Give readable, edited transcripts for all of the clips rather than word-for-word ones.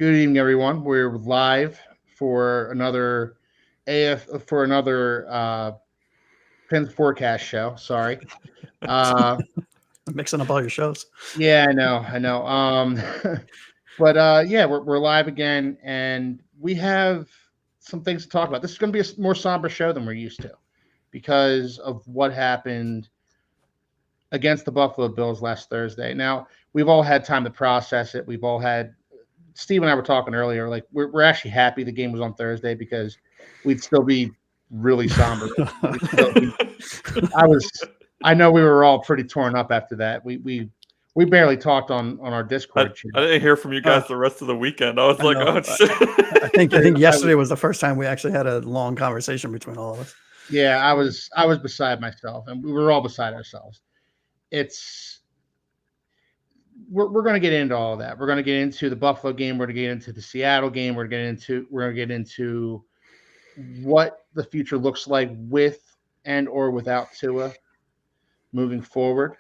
Good evening, everyone. We're live for another Pins forecast show. Sorry. Mixing up all your shows. Yeah, I know. But yeah, we're live again, and we have some things to talk about. This is going to be a more somber show than we're used to because of what happened against the Buffalo Bills last Thursday. Now, we've all had time to process it. We've all had Steve and I were talking earlier. Like we're actually happy the game was on Thursday because we'd still be really somber. I know we were all pretty torn up after that. We barely talked on our Discord chat. I didn't hear from you guys the rest of the weekend. I was like, oh shit. I think yesterday was the first time we actually had a long conversation between all of us. Yeah, I was beside myself, and we were all beside ourselves. We're going to get into all of that. We're going to get into the Buffalo game. We're going to get into the Seattle game. We're going to get into what the future looks like with and or without Tua moving forward.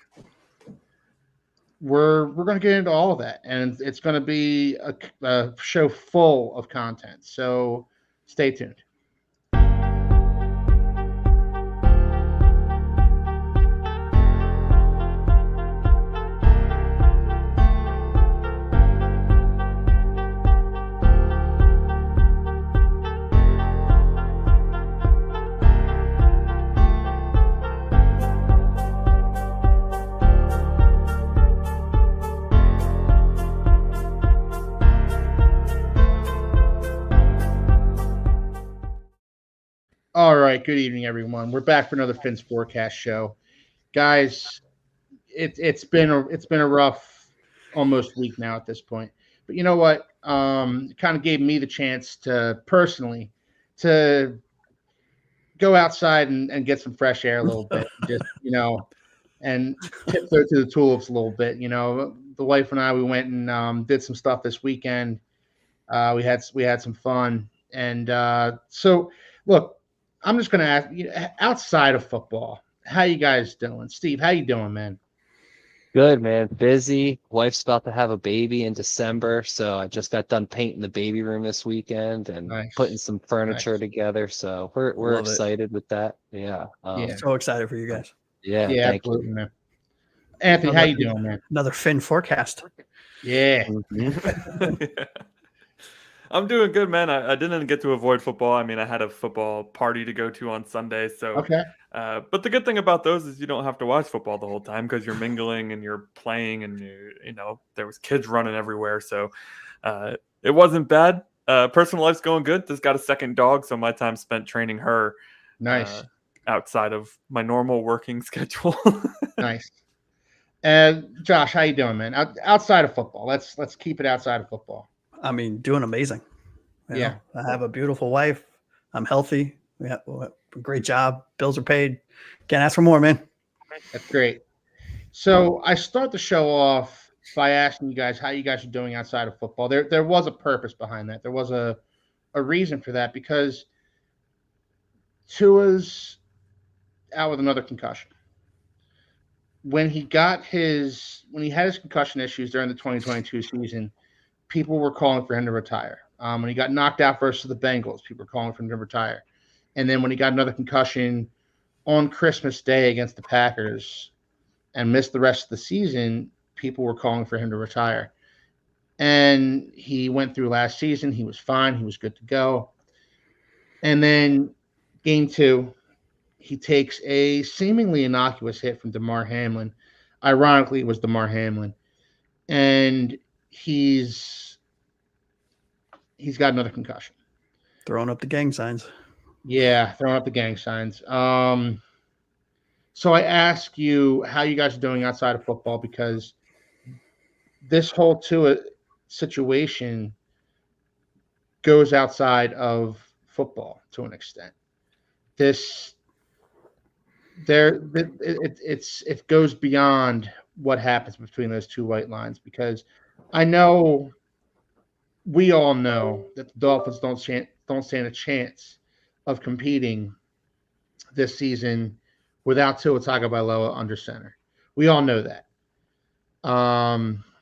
We're going to get into all of that, and it's going to be a show full of content. So stay tuned. All right, good evening, everyone. We're back for another Finn's Forecast show, guys. It's been a rough almost week now at this point, but you know what? It kind of gave me the chance to personally to go outside and get some fresh air a little bit, just and tiptoe to the tulips a little bit. The wife and I we went and did some stuff this weekend. We had some fun, and so look. I'm just going to ask you, outside of football, how you guys doing? Steve, how you doing, man? Good, man. Busy. Wife's about to have a baby in December, so I just got done painting the baby room this weekend and putting some furniture together. So we're excited with that. Yeah. So excited for you guys. Yeah. Thank you, man. Anthony, how you doing, man? Another Finn forecast. Yeah. I'm doing good, man. I didn't get to avoid football. I mean, I had a football party to go to on Sunday. So, okay. But the good thing about those is you don't have to watch football the whole time because you're mingling and you're playing and there was kids running everywhere. So it wasn't bad. Personal life's going good. Just got a second dog, so my time spent training her. Nice. Outside of my normal working schedule. Nice. And Josh, how you doing, man? Outside of football, let's keep it outside of football. I mean, doing amazing. I have a beautiful wife. I'm healthy. We have a great job. Bills are paid. Can't ask for more, man. That's great. So I start the show off by asking you guys how you guys are doing outside of football. There was a purpose behind that. There was a reason for that because Tua's out with another concussion. When he had his concussion issues during the 2022 season, people were calling for him to retire. When he got knocked out versus the Bengals, people were calling for him to retire. And then when he got another concussion on Christmas Day against the Packers and missed the rest of the season, people were calling for him to retire. And he went through last season. He was fine. He was good to go. And then game 2, he takes a seemingly innocuous hit from Damar Hamlin. Ironically, it was Damar Hamlin. And he's got another concussion. Throwing up the gang signs. Yeah, throwing up the gang signs. So I ask you how you guys are doing outside of football because this whole Tua situation goes outside of football to an extent. It goes beyond what happens between those two white lines because I know we all know that the Dolphins don't stand a chance of competing this season without Tua Tagovailoa under center. We all know that.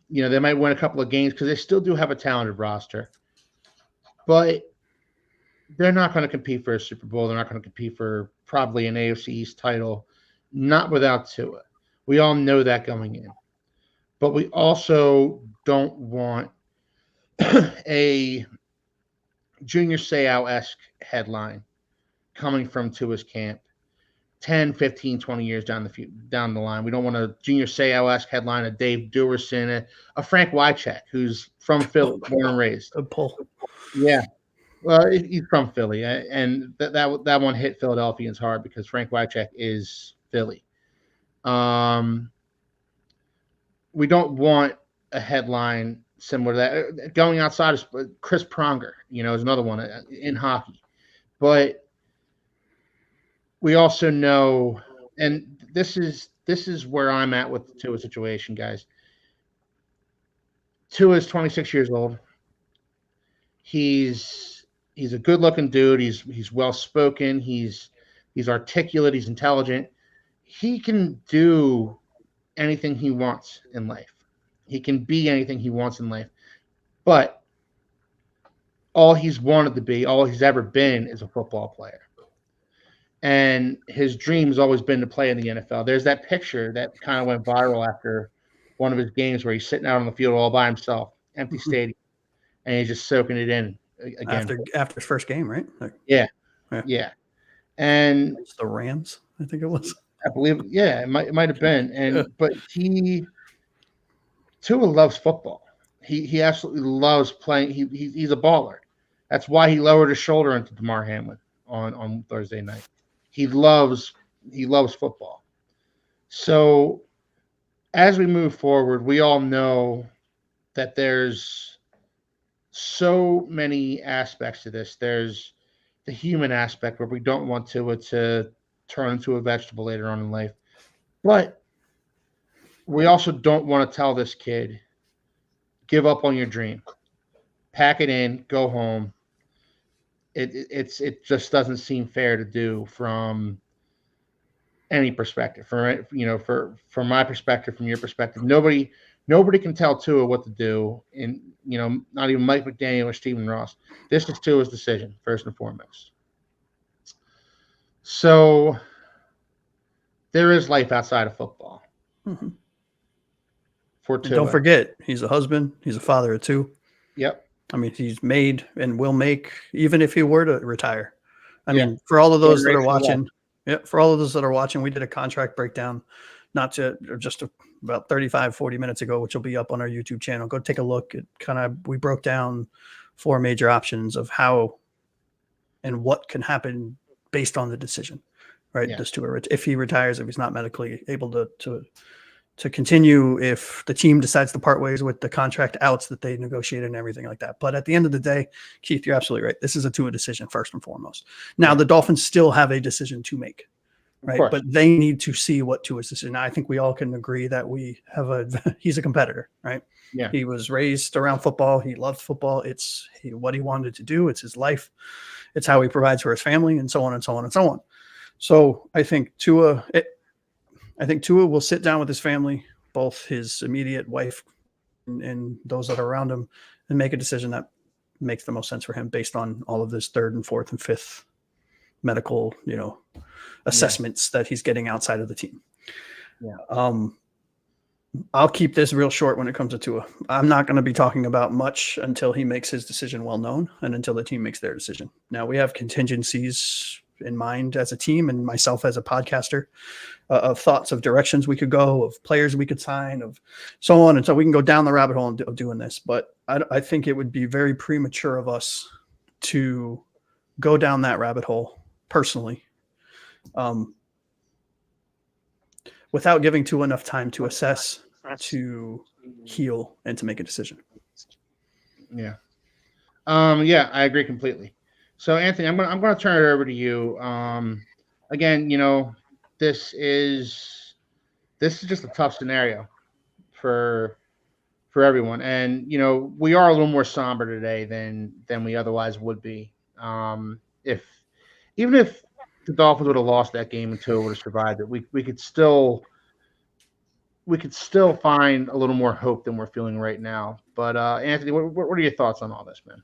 they might win a couple of games because they still do have a talented roster, but they're not going to compete for a Super Bowl. They're not going to compete for probably an AFC East title, not without Tua. We all know that going in. But we also don't want a Junior Seau-esque headline coming from Tua's camp 10, 15, 20 years down the line. We don't want a Junior Seau-esque headline, a Dave Duerson, a Frank Wycheck, who's from Philly, born and raised. A pull. Yeah. Well, he's from Philly, and that one hit Philadelphians hard because Frank Wycheck is Philly. We don't want a headline similar to that. Going outside of Chris Pronger, is another one in hockey. But we also know, and this is where I'm at with the Tua situation, guys. Tua is 26 years old. He's a good-looking dude. He's well-spoken. He's articulate. He's intelligent. He can do anything he wants in life. He can be anything he wants in life. But all he's wanted to be, all he's ever been, is a football player. And his dream has always been to play in the NFL. There's that picture that kind of went viral after one of his games where he's sitting out on the field all by himself, empty stadium, and he's just soaking it in again. After his first game, right? Yeah. And it's the Rams, I think it was. I believe, it might have been. But Tua loves football. He absolutely loves playing. He's a baller. That's why he lowered his shoulder into Damar Hamlin on Thursday night. He loves football. So as we move forward, we all know that there's so many aspects to this. There's the human aspect where we don't want Tua to turn into a vegetable later on in life. But we also don't want to tell this kid, give up on your dream. Pack it in, go home. It just doesn't seem fair to do from any perspective. From my perspective, from your perspective, nobody can tell Tua what to do. And not even Mike McDaniel or Stephen Ross. This is Tua's decision first and foremost. So there is life outside of football. Mm-hmm. For Tua. Don't forget, he's a husband. He's a father of two. Yep. I mean, he's made and will make, even if he were to retire. I mean, for all of those that are watching, for all of those that are watching, we did a contract breakdown about 35, 40 minutes ago, which will be up on our YouTube channel. Go take a look. We broke down 4 major options of how and what can happen based on the decision, right? Just if he retires, if he's not medically able to continue, if the team decides to part ways with the contract outs that they negotiated and everything like that. But at the end of the day, Keith, you're absolutely right. This is a Tua decision first and foremost. Now, the Dolphins still have a decision to make, right? But they need to see what Tua's decision. Now, I think we all can agree that he's a competitor, right? Yeah. He was raised around football. He loved football. It's what he wanted to do. It's his life. It's how he provides for his family, and so on and so on and so on. So I think Tua will sit down with his family, both his immediate wife and those that are around him, and make a decision that makes the most sense for him based on all of this 3rd and 4th and 5th medical, assessments that he's getting outside of the team. Yeah. I'll keep this real short when it comes to Tua. I'm not going to be talking about much until he makes his decision well known and until the team makes their decision. Now, we have contingencies in mind as a team and myself as a podcaster of thoughts of directions we could go, of players we could sign, of so on. And so we can go down the rabbit hole of doing this. But I think it would be very premature of us to go down that rabbit hole personally without giving Tua enough time to assess, to heal, and to make a decision. Yeah. I agree completely. So, Anthony, I'm going to turn it over to you. Again, this is just a tough scenario for everyone, and we are a little more somber today than we otherwise would be. If the Dolphins would have lost that game and Tua would have survived it, we could still we could still find a little more hope than we're feeling right now. But Anthony, what are your thoughts on all this, man?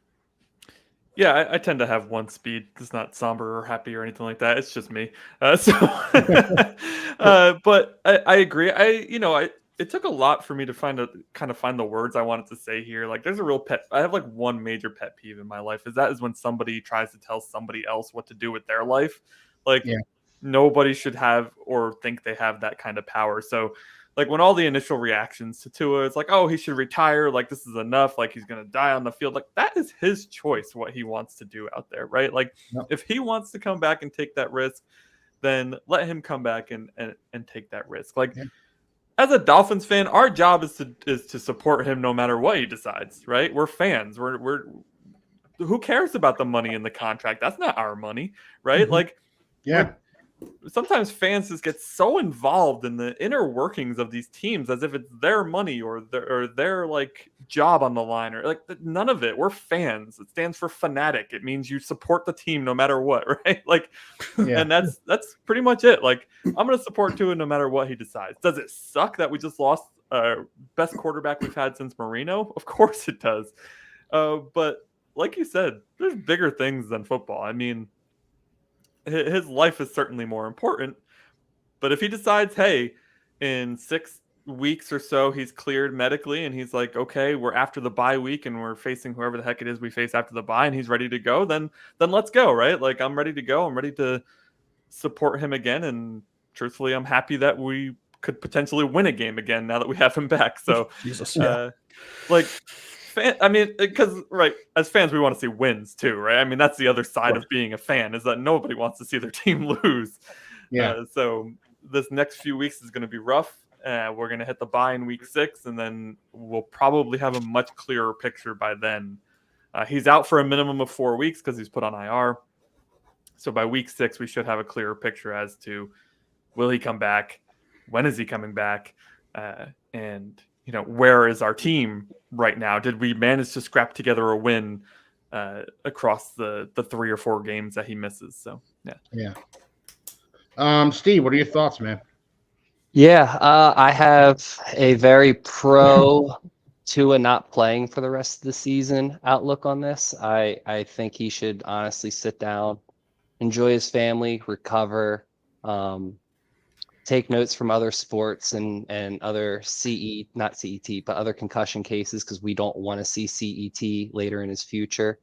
Yeah, I tend to have one speed. It's not somber or happy or anything like that. It's just me. But I agree. It took a lot for me to find the words I wanted to say here. Like, there's a real pet. I have like one major pet peeve in my life is when somebody tries to tell somebody else what to do with their life. Like, nobody should have or think they have that kind of power. So, like, when all the initial reactions to Tua, it's like, oh, he should retire. Like, this is enough. Like, he's going to die on the field. Like, that is his choice, what he wants to do out there, right? Like, if he wants to come back and take that risk, then let him come back and take that risk. Like, as a Dolphins fan, our job is to support him no matter what he decides, right? We're fans. We're who cares about the money in the contract? That's not our money, right? Mm-hmm. Like, sometimes fans just get so involved in the inner workings of these teams as if it's their money or their like job on the line, or like none of it. We're fans. It stands for fanatic. It means you support the team no matter what, right? Like, and that's pretty much it. Like, I'm going to support Tua no matter what he decides. Does it suck that we just lost best quarterback we've had since Marino? Of course it does. But like you said, there's bigger things than football. I mean, his life is certainly more important, but if he decides, hey, in 6 weeks or so, he's cleared medically and he's like, okay, we're after the bye week and we're facing whoever the heck it is we face after the bye, and he's ready to go, then let's go, right? Like, I'm ready to go. I'm ready to support him again. And truthfully, I'm happy that we could potentially win a game again now that we have him back. So, Jesus, because as fans, we want to see wins too, right? I mean, that's the other side of being a fan, is that nobody wants to see their team lose. So this next few weeks is going to be rough. We're going to hit the bye in week 6, and then we'll probably have a much clearer picture by then. He's out for a minimum of 4 weeks because he's put on IR. So by week 6, we should have a clearer picture as to, will he come back? When is he coming back? And where is our team right now? Did we manage to scrap together a win across the 3 or 4 games that he misses? So, Steve, what are your thoughts, man? I have a very pro Tua not playing for the rest of the season outlook on this. I think he should honestly sit down, enjoy his family, recover, take notes from other sports and other not CET, but other concussion cases, because we don't want to see CET later in his future.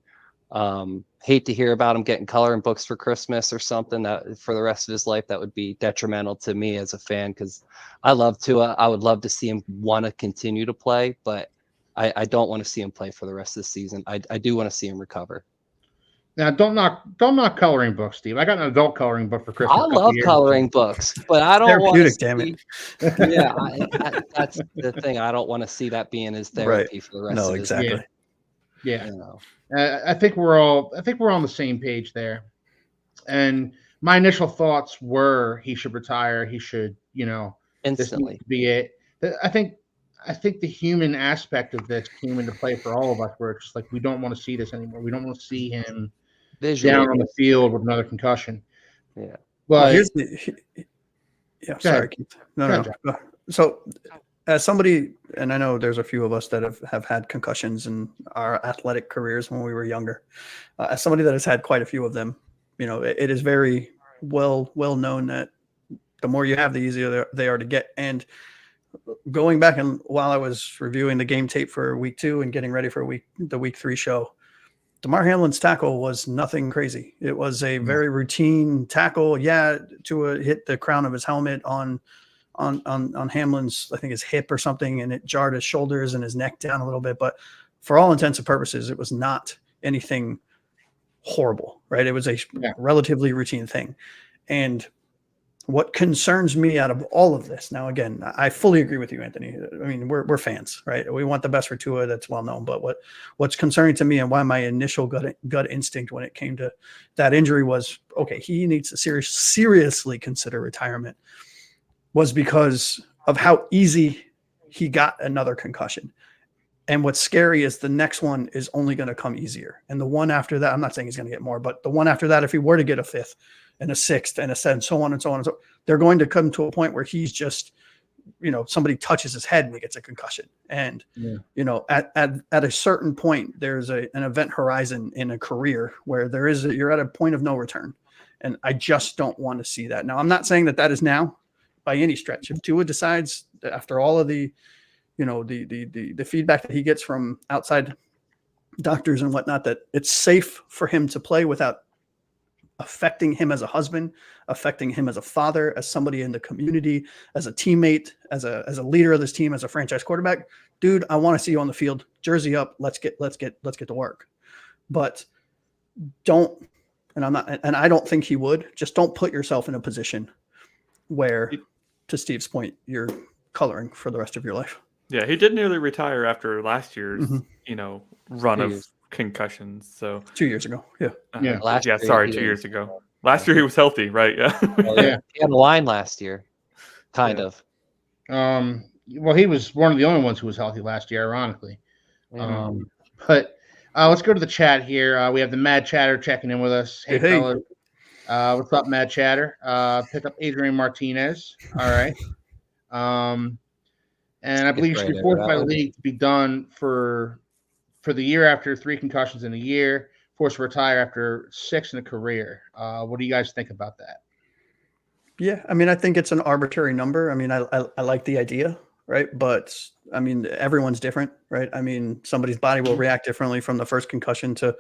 Hate to hear about him getting coloring books for Christmas or something that for the rest of his life. That would be detrimental to me as a fan, because I love Tua. I would love to see him want to continue to play, but I don't want to see him play for the rest of the season. I do want to see him recover. Now, don't knock coloring books, Steve. I got an adult coloring book for Christmas. I love coloring books, but I don't want to see. Damn it. That's the thing. I don't want to see that being his therapy for the rest of his life. Yeah. I think we're all on the same page there. And my initial thoughts were he should retire. He should, instantly be it. I think the human aspect of this came into play for all of us, where it's just like, we don't want to see this anymore. We don't want to see him down on the field with another concussion. Yeah. But sorry, Keith. No. So, as somebody, and I know there's a few of us that have had concussions in our athletic careers when we were younger. As somebody that has had quite a few of them, it is very well known that the more you have, the easier they are to get. And going back, and while I was reviewing the game tape for week 2 and getting ready for the week 3 show, Damar Hamlin's tackle was nothing crazy. It was a very routine tackle. Tua hit the crown of his helmet on Hamlin's, I think his hip or something, and it jarred his shoulders and his neck down a little bit. But for all intents and purposes, it was not anything horrible, right? It was a relatively routine thing. And what concerns me out of all of this, now again, I fully agree with you, Anthony. I mean, we're fans, right? We want the best for Tua. That's well known. But what's concerning to me, and why my initial gut instinct when it came to that injury was, okay, he needs to seriously consider retirement, was because of how easy he got another concussion. And what's scary is the next one is only going to come easier. And the one after that, I'm not saying he's going to get more, but the one after that, if he were to get a 5th and a 6th and a 7th, so on and so on and so, they're going to come to a point where he's just somebody touches his head and he gets a concussion. And, at a certain point, there's an event horizon in a career where you're at a point of no return. And I just don't want to see that. Now, I'm not saying that is now by any stretch. If Tua decides that after all of the feedback that he gets from outside doctors and whatnot, that it's safe for him to play without affecting him as a husband, affecting him as a father, as somebody in the community, as a teammate, as a leader of this team, as a franchise quarterback, dude, I want to see you on the field, jersey up. Let's get to work. But don't, and I don't think he would, just don't put yourself in a position where, to Steve's point, you're coloring for the rest of your life. Yeah. He did nearly retire after last year's, run of concussions. So 2 years ago. Yeah. 2 years ago. Last year he was healthy, right? Yeah. He had a line last year, kind of. Well, he was one of the only ones who was healthy last year, ironically. But let's go to the chat here. We have the Mad Chatter checking in with us. Hey. Fellas. What's up, Mad Chatter? Pick up Adrian Martinez. All right. And I believe you should be forced by the league to be done for the year after 3 concussions in a year, forced to retire after 6 in a career. What do you guys think about that? Yeah, I mean, I think it's an arbitrary number. I mean, I like the idea, right? But I mean, everyone's different, right? I mean, somebody's body will react differently from the first concussion to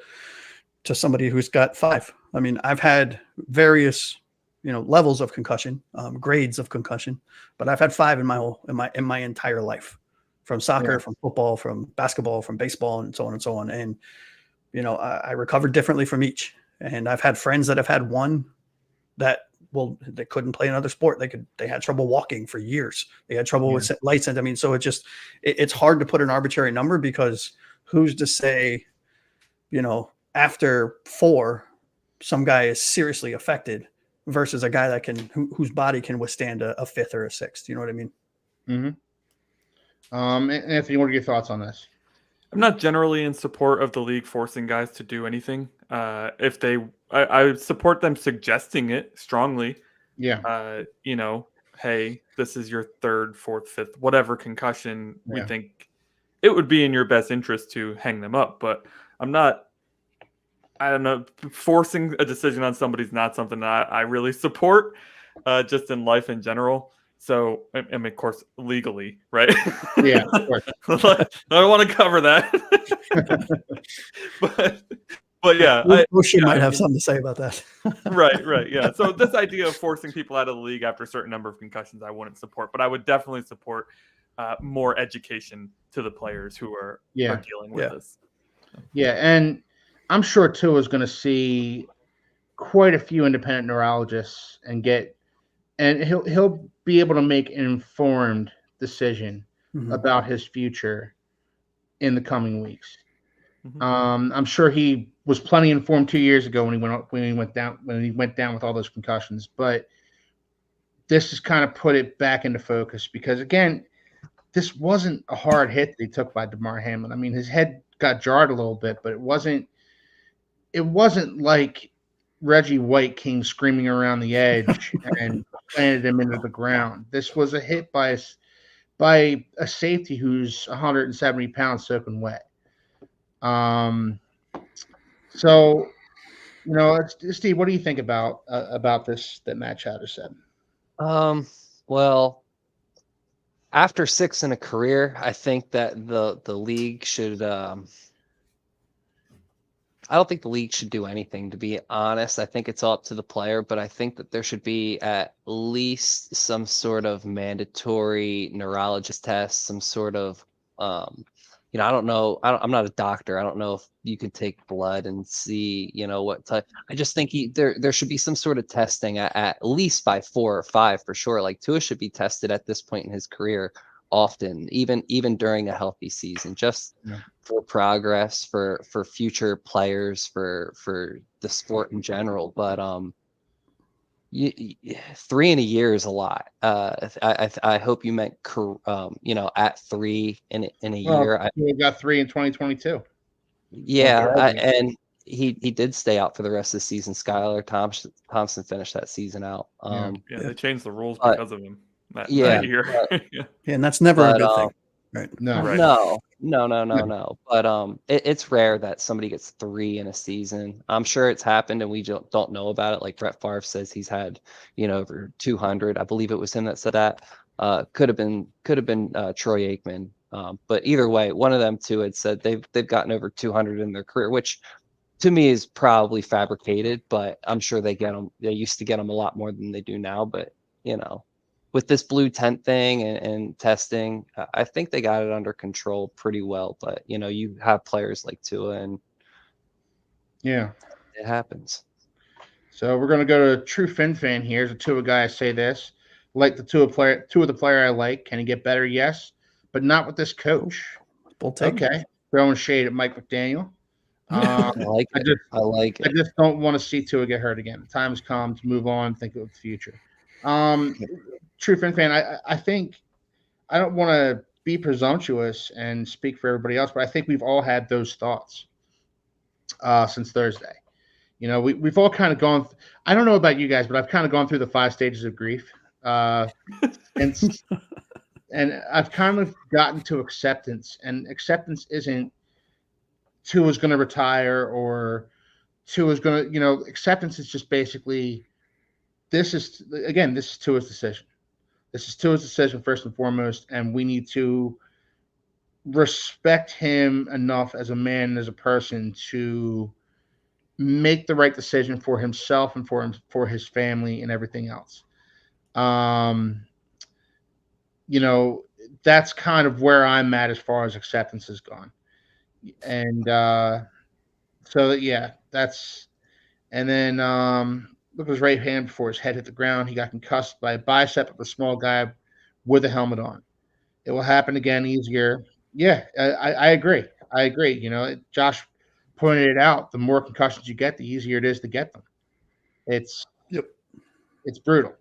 somebody who's got 5. I mean, I've had various, levels of concussion, grades of concussion, but I've had 5 in my entire life, from soccer, from football, from basketball, from baseball, and so on and so on. And, I recovered differently from each. And I've had friends that have had 1 that they couldn't play another sport. They had trouble walking for years. They had trouble with light sense. I mean, so it's hard to put an arbitrary number, because who's to say, after 4, some guy is seriously affected versus a guy that whose body can withstand a 5th or a 6th. You know what I mean? Mm-hmm. Anthony, what are your thoughts on this? I'm not generally in support of the league forcing guys to do anything. I support them suggesting it strongly. Yeah. Hey, this is your 3rd, 4th, 5th, whatever concussion. We think it would be in your best interest to hang them up. But I don't know, forcing a decision on somebody's not something that I really support, just in life in general. So, I mean, of course, legally, right? Yeah, of course. I don't want to cover that. but yeah. Ocean might have something to say about that. Right, yeah. So this idea of forcing people out of the league after a certain number of concussions, I wouldn't support. But I would definitely support more education to the players who are dealing with this. Yeah, and I'm sure Tua is going to see quite a few independent neurologists and he'll be able to make an informed decision about his future in the coming weeks. I'm sure he was plenty informed 2 years ago when he went down with all those concussions, but this has kind of put it back into focus, because again, this wasn't a hard hit that he took by Damar Hamlin. I mean, his head got jarred a little bit, but it wasn't like Reggie White came screaming around the edge and planted him into the ground. This was a hit by a safety who's 170 pounds soaking wet. So, Steve, what do you think about this that Matt Chatter said? Well, after 6 in a career, I think that the league should. I don't think the league should do anything, to be honest. I think it's all up to the player, but I think that there should be at least some sort of mandatory neurologist test, some sort of, I don't know. I'm not a doctor. I don't know if you can take blood and see, what type. I just think there should be some sort of testing at least by 4 or 5 for sure. Like Tua should be tested at this point in his career often, even during a healthy season, just for progress, for future players, for the sport in general. But 3 in a year is a lot. I hope you meant at 3 in a year. We got 3 in 2022. Yeah, and he did stay out for the rest of the season. Skylar Thompson finished that season out. They changed the rules because of him. that Yeah, year. Yeah, and that's never a good thing. Right. No. Right. No. But it's rare that somebody gets 3 in a season. I'm sure it's happened and we don't know about it. Like Brett Favre says he's had, over 200. I believe it was him that said that. Could have been Troy Aikman. But either way, one of them two had said they've gotten over 200 in their career, which to me is probably fabricated, but I'm sure they used to get them a lot more than they do now. But, with this blue tent thing and testing, I think they got it under control pretty well. But, you have players like Tua and Yeah. it happens. So we're going to go to true Fin fan here. As a Tua guy, I say this. Like the Tua the player I like. Can he get better? Yes. But not with this coach. Okay. Throwing shade at Mike McDaniel. I like it. I like it. I just don't want to see Tua get hurt again. The time has come to move on, think of the future. True Fin fan, I think I don't want to be presumptuous and speak for everybody else, but I think we've all had those thoughts since Thursday. We've all kind of gone. I don't know about you guys, but I've kind of gone through the 5 stages of grief, and I've kind of gotten to acceptance. And acceptance isn't Tua's going to retire or Tua's going to. Acceptance is just basically this is Tua's decision. This is Tua's decision first and foremost, and we need to respect him enough as a man and as a person to make the right decision for himself and for his family and everything else. That's kind of where I'm at as far as acceptance has gone. And that's and then look at his right hand before his head hit the ground. He got concussed by a bicep of a small guy with a helmet on. It will happen again easier. Yeah, I agree. Josh pointed it out. The more concussions you get, the easier it is to get them. It's brutal.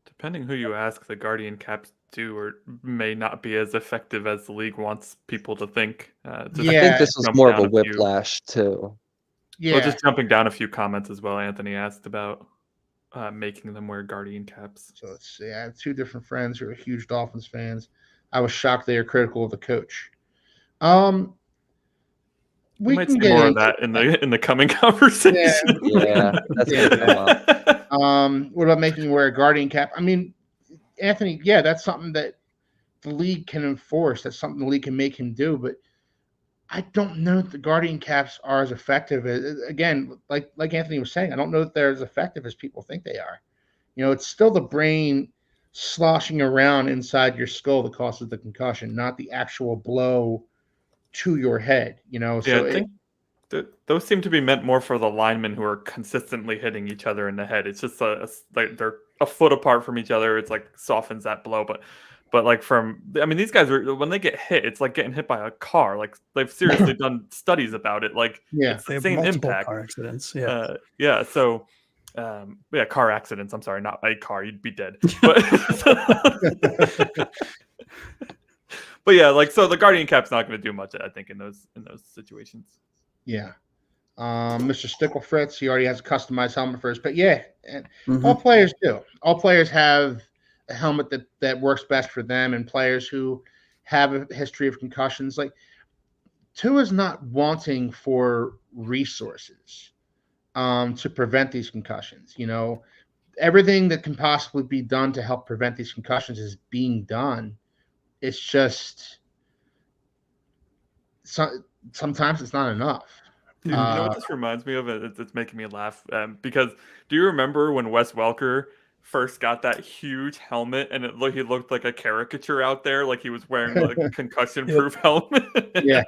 Depending who you ask, the Guardian caps do or may not be as effective as the league wants people to think. I think this was more of a whiplash too. Yeah. Well, just jumping down a few comments as well. Anthony asked about making them wear Guardian caps. So let's see. I have 2 different friends who are huge Dolphins fans. I was shocked they are critical of the coach. We might see more of that in the coming conversation. Yeah, that's gonna come up. What about making you wear a Guardian cap? I mean, Anthony, that's something that the league can enforce. That's something the league can make him do. But I don't know that the Guardian caps are as effective. Again, like Anthony was saying, I don't know that they're as effective as people think they are. It's still the brain sloshing around inside your skull that causes the concussion, not the actual blow to your head. I think those seem to be meant more for the linemen who are consistently hitting each other in the head. It's just like they're a foot apart from each other. It's like softens that blow, but like these guys when they get hit, it's like getting hit by a car. Like they've seriously done studies about it. Like it's the same impact. Car accidents. So car accidents. I'm sorry, not a car. You'd be dead. But but so the Guardian cap's not going to do much, I think, in those situations. Yeah. Mr. Sticklefritz, he already has a customized helmet for us. But all players do. All players have a helmet that works best for them, and players who have a history of concussions. Like Tua's not wanting for resources to prevent these concussions. Everything that can possibly be done to help prevent these concussions is being done. It's just sometimes it's not enough. Dude, you know what this reminds me of? It's making me laugh because do you remember when Wes Welker first got that huge helmet and he looked like a caricature out there, like he was wearing like a concussion-proof helmet? Yeah,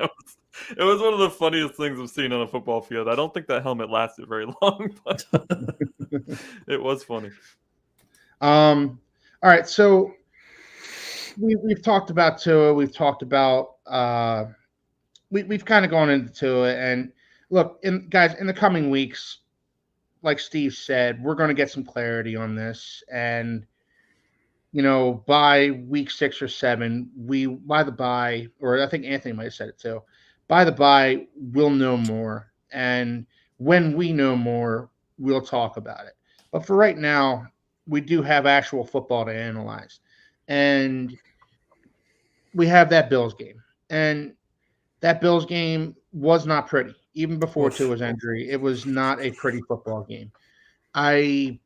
it was one of the funniest things I've seen on a football field. I don't think that helmet lasted very long, but it was funny. All right, so we've talked about Tua. We've talked about we've kind of gone into Tua, and look, guys, in the coming weeks, like Steve said, we're going to get some clarity on this, and by week 6 or 7, by the bye, or I think Anthony might have said it too. By the bye, we'll know more, and when we know more, we'll talk about it. But for right now, we do have actual football to analyze. And we have that Bills game. And that Bills game was not pretty. Even before Tua's injury, it was not a pretty football game. I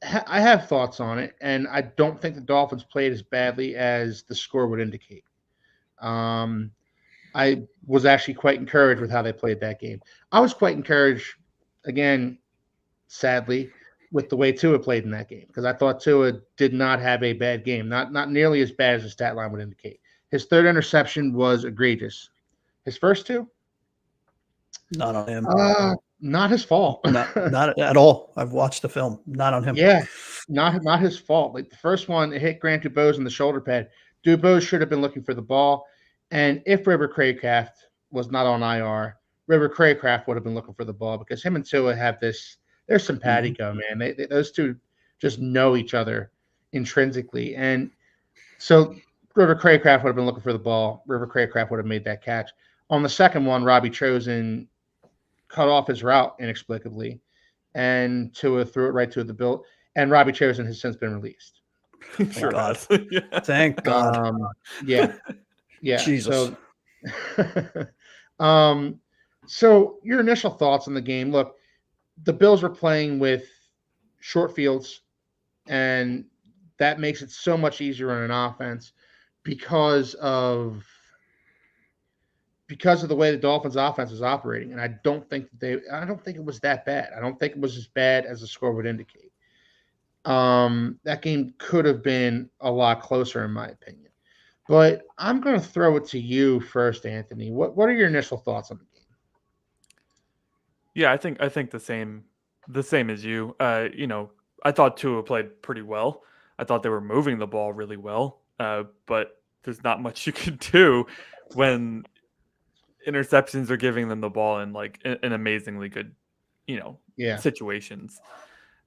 have thoughts on it, and I don't think the Dolphins played as badly as the score would indicate. I was actually quite encouraged with how they played that game. I was quite encouraged, again, sadly, with the way Tua played in that game, because I thought Tua did not have a bad game, not nearly as bad as the stat line would indicate. His third interception was egregious. His first two? Not on him. Not his fault. not at all. I've watched the film. Not on him. Yeah, not his fault. Like the first one, it hit Grant Dubose in the shoulder pad. Dubose should have been looking for the ball. And if River Craycraft was not on IR, River Craycraft would have been looking for the ball, because him and Tua have this. There's simpatico, man. They those two just know each other intrinsically. And so River Craycraft would have been looking for the ball. River Craycraft would have made that catch. On the second one, Robbie Chosen cut off his route inexplicably, and Tua threw it right to the Bill. And Robbie Chosen has since been released. Thank God. Yeah. Thank God. Yeah. Jesus. So your initial thoughts on the game? Look, the Bills were playing with short fields, and that makes it so much easier on an offense because of the way the Dolphins' offense is operating. And I don't think it was that bad. I don't think it was as bad as the score would indicate. That game could have been a lot closer, in my opinion. But I'm going to throw it to you first, Anthony. What are your initial thoughts on the game? Yeah, I think the same as you. I thought Tua played pretty well. I thought they were moving the ball really well. But there's not much you can do when interceptions are giving them the ball in like an amazingly good, situations.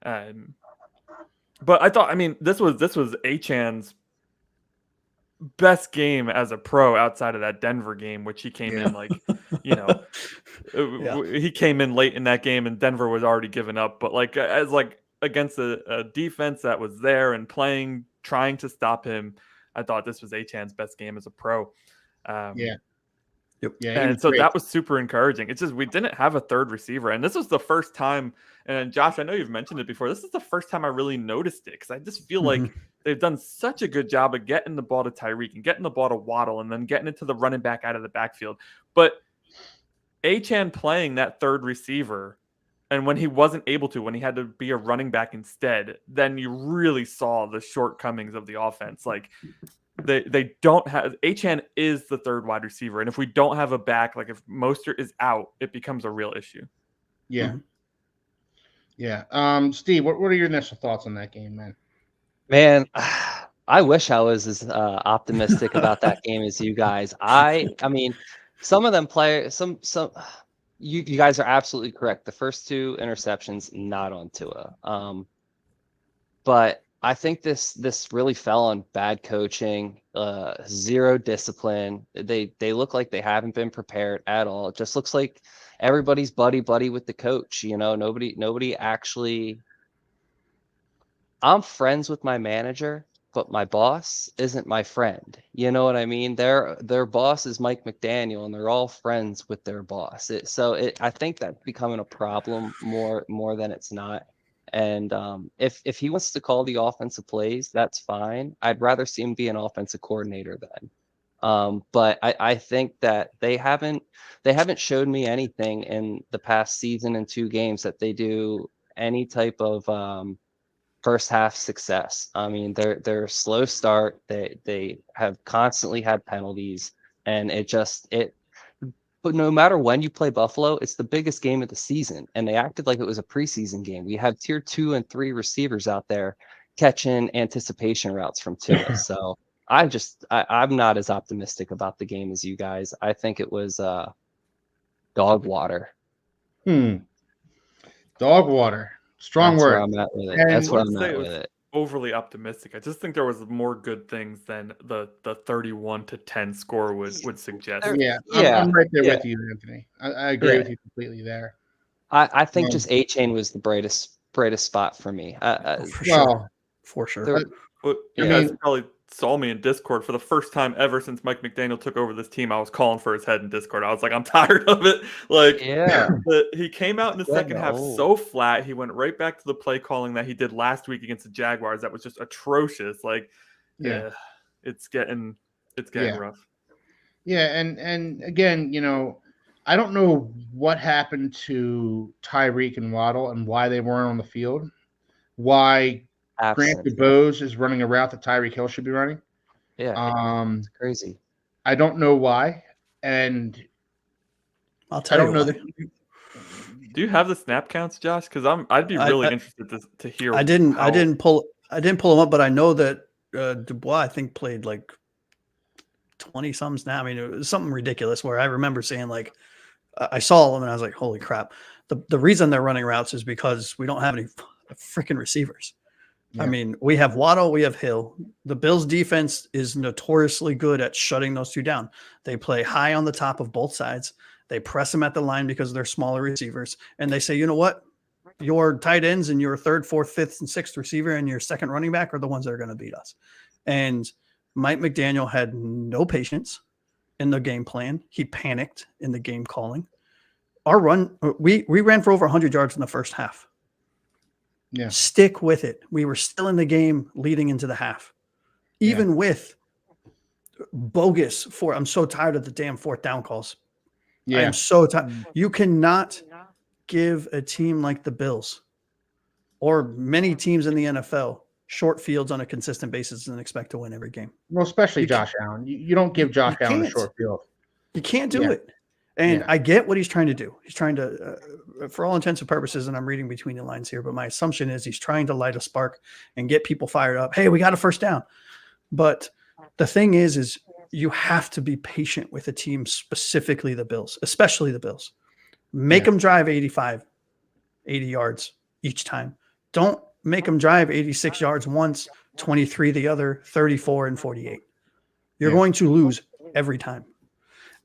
But I thought, this was Achan's best game as a pro outside of that Denver game, which he came in like, he came in late in that game and Denver was already given up. But like as like against a defense that was there and trying to stop him, I thought this was Achan's best game as a pro. Yep. Yeah, and so that was super encouraging. It's just we didn't have a third receiver, and this was the first time. And Josh, I know you've mentioned it before. This is the first time I really noticed it, because I just feel like they've done such a good job of getting the ball to Tyreek and getting the ball to Waddle, and then getting it to the running back out of the backfield. But Achan playing that third receiver, and when he wasn't able to, when he had to be a running back instead, then you really saw the shortcomings of the offense. Like they don't have Achan is the third wide receiver, and if we don't have a back, like if Mostert is out, it becomes a real issue. Yeah. Steve, what are your initial thoughts on that game, man? Man, I wish I was as optimistic about that game as you guys. I mean, some of them some you guys are absolutely correct. The first two interceptions not on Tua, but I think this really fell on bad coaching, zero discipline. They look like they haven't been prepared at all. It just looks like everybody's buddy with the coach. Nobody actually. I'm friends with my manager, but my boss isn't my friend. You know what I mean? Their boss is Mike McDaniel, and they're all friends with their boss. I think that's becoming a problem more than it's not. And if he wants to call the offensive plays, that's fine. I'd rather see him be an offensive coordinator then. But I think that they haven't showed me anything in the past season and 2 games that they do any type of first half success. I mean, they're a slow start. They have constantly had penalties, and but no matter when you play Buffalo, it's the biggest game of the season, and they acted like it was a preseason game. We have tier 2 and 3 receivers out there catching anticipation routes from Tua. So I'm not as optimistic about the game as you guys. I think it was dog water. Dog water. Strong word. Where I'm at with it. That's where I'm at with it. Overly optimistic. I just think there was more good things than the 31-10 score would suggest. I'm right there with you, Anthony. I agree with you completely there. I think just Achane was the brightest brightest spot for me. For sure. Well, you guys probably saw me in Discord for the first time ever since Mike McDaniel took over this team. I was calling for his head in Discord. I was like, I'm tired of it. Like, he came out in the second half so flat. He went right back to the play calling that he did last week against the Jaguars. That was just atrocious. Like, it's getting rough. Yeah, and again, you know, I don't know what happened to Tyreek and Waddle and why they weren't on the field. Why Grant DuBose is running a route that Tyreek Hill should be running. Yeah, it's crazy. I don't know why, and I'll tell you. Do you have the snap counts, Josh? Because I'd be really interested to hear. I didn't pull them up, but I know that Dubois I think played like 20 some snap. I mean, it was something ridiculous. Where I remember saying like, I saw them and I was like, holy crap! The reason they're running routes is because we don't have any freaking receivers. Yeah. I mean, we have Waddle, we have Hill. The Bills defense is notoriously good at shutting those two down. They play high on the top of both sides. They press them at the line because they're smaller receivers. And they say, you know what? Your tight ends and your third, fourth, fifth, and sixth receiver and your second running back are the ones that are going to beat us. And Mike McDaniel had no patience in the game plan. He panicked in the game calling. Our run, we ran for over 100 yards in the first half. Yeah. Stick with it. We were still in the game leading into the half. Even with bogus I'm so tired of the damn fourth down calls. Yeah. I am so tired. You cannot give a team like the Bills or many teams in the NFL short fields on a consistent basis and expect to win every game. Well, especially Josh Allen. You don't give Josh Allen a short field. You can't do it. And I get what he's trying to do. He's trying to, for all intents and purposes, and I'm reading between the lines here, but my assumption is he's trying to light a spark and get people fired up. Hey, we got a first down. But the thing is you have to be patient with a team, specifically the Bills, especially the Bills. Make them drive 85, 80 yards each time. Don't make them drive 86 yards once, 23 the other, 34 and 48. You're going to lose every time.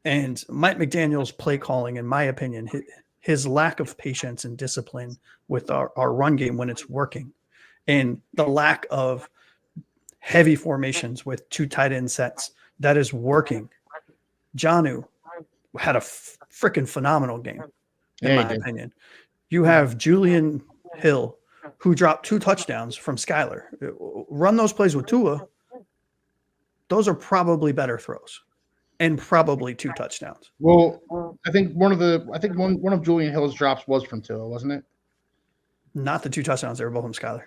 And Mike McDaniel's play calling, in my opinion, his lack of patience and discipline with our run game when it's working, and the lack of heavy formations with two tight end sets that is working. Jonnu had a freaking phenomenal game, in my opinion. You have Julian Hill, who dropped 2 touchdowns from Skyler. Run those plays with Tua. Those are probably better throws. And probably 2 touchdowns. Well, I think one of Julian Hill's drops was from Tua, wasn't it? Not the 2 touchdowns; they were both from Skyler.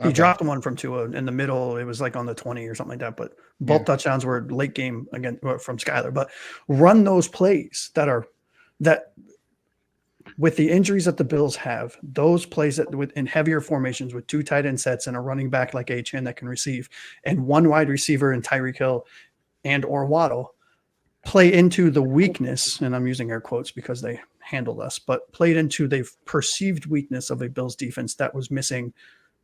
He dropped one from Tua in the middle. It was like on the 20 or something like that. But both touchdowns were late game again from Skyler. But run those plays that with the injuries that the Bills have, those plays that in heavier formations with 2 tight end sets and a running back like Achane that can receive, and 1 wide receiver in Tyreek Hill and or Waddle. Play into the weakness, and I'm using air quotes because they handled us, but played into the perceived weakness of a Bills defense that was missing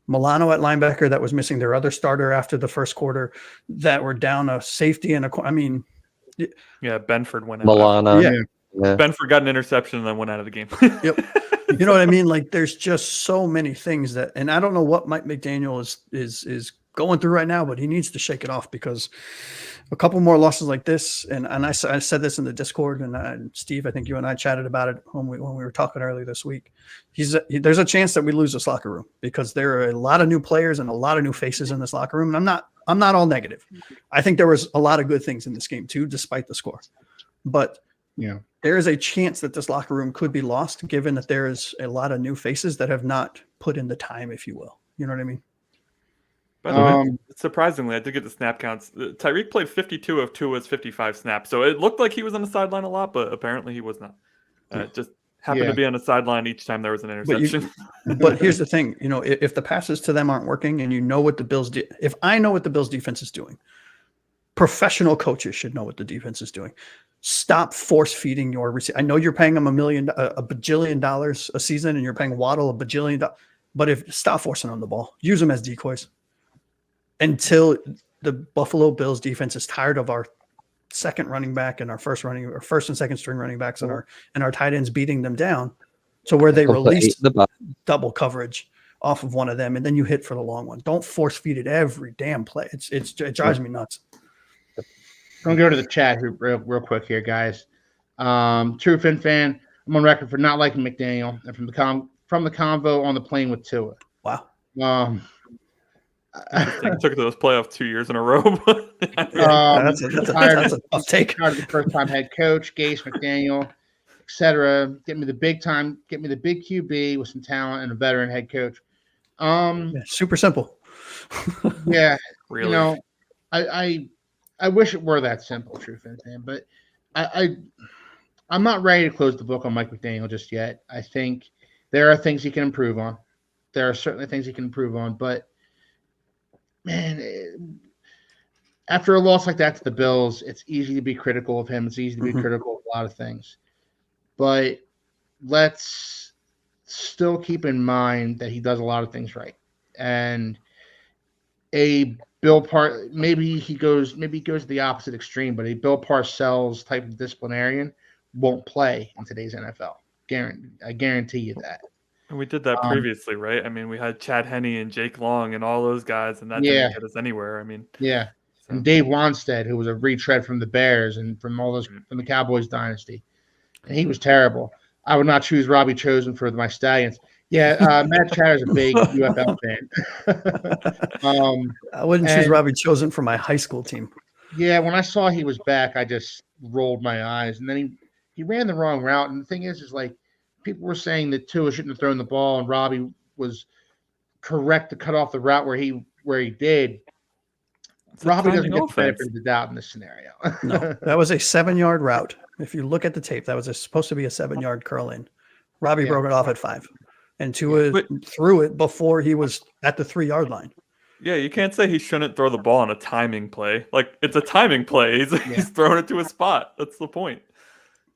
Milano at linebacker, that was missing their other starter after the first quarter, that were down a safety and Benford went out. Milano. Yeah. Benford got an interception and then went out of the game. Yep. You know what I mean? Like, there's just so many things that, and I don't know what Mike McDaniel is going through right now, but he needs to shake it off, because a couple more losses like this, and I said this in the Discord, and Steve, I think you and I chatted about it when we were talking earlier this week. There's a chance that we lose this locker room, because there are a lot of new players and a lot of new faces in this locker room. And I'm not all negative. I think there was a lot of good things in this game too, despite the score. But there is a chance that this locker room could be lost, given that there is a lot of new faces that have not put in the time, if you will. You know what I mean? By the way, surprisingly, I did get the snap counts. Tyreek played 52 of Tua's 55 snaps, so it looked like he was on the sideline a lot, but apparently he was not. Just happened to be on the sideline each time there was an interception. But here's the thing, if the passes to them aren't working, and you know what the Bills if I know what the Bills defense is doing, professional coaches should know what the defense is doing. Stop force feeding your receiver. I know you're paying them a bajillion dollars a season, and you're paying Waddle a bajillion dollars, but stop forcing them the ball. Use them as decoys. Until the Buffalo Bills defense is tired of our second running back and our first and second string running backs and our tight ends beating them down, to where they release double coverage off of one of them, and then you hit for the long one. Don't force feed it every damn play. It drives me nuts. I'm gonna go to the chat real quick here, guys. True Fin fan, I'm on record for not liking McDaniel, and from the convo on the plane with Tua. Wow. Took those playoffs 2 years in a row. That's a tough take. Tired of the first-time head coach, Gase, McDaniel, etc. Get me the big QB with some talent and a veteran head coach. Super simple. Yeah, really. You know, I wish it were that simple, True Fin fan, but I'm not ready to close the book on Mike McDaniel just yet. I think there are things he can improve on. There are certainly things he can improve on, but man, after a loss like that to the Bills, it's easy to be critical of him. It's easy to be critical of a lot of things. But let's still keep in mind that he does a lot of things right. And maybe he goes the opposite extreme, but a Bill Parcells type of disciplinarian won't play in today's NFL. I guarantee you that. And we did that previously, right? I mean, we had Chad Henne and Jake Long and all those guys, and that didn't get us anywhere. I mean, so. And Dave Wanstead, who was a retread from the Bears and from the Cowboys dynasty, and he was terrible. I would not choose Robbie Chosen for my Stallions. Yeah, Matt Chatter's a big UFL fan. I wouldn't choose Robbie Chosen for my high school team. Yeah, when I saw he was back, I just rolled my eyes. And then he ran the wrong route. And the thing is like people were saying that Tua shouldn't have thrown the ball, and Robbie was correct to cut off the route where he did. Robbie doesn't get the benefit of the doubt in this scenario. No, that was a 7-yard route. If you look at the tape, that was supposed to be a 7-yard curl in. Robbie broke it off at 5, and Tua threw it before he was at the 3-yard line. Yeah, you can't say he shouldn't throw the ball on a timing play. Like, it's a timing play. He's throwing it to a spot. That's the point.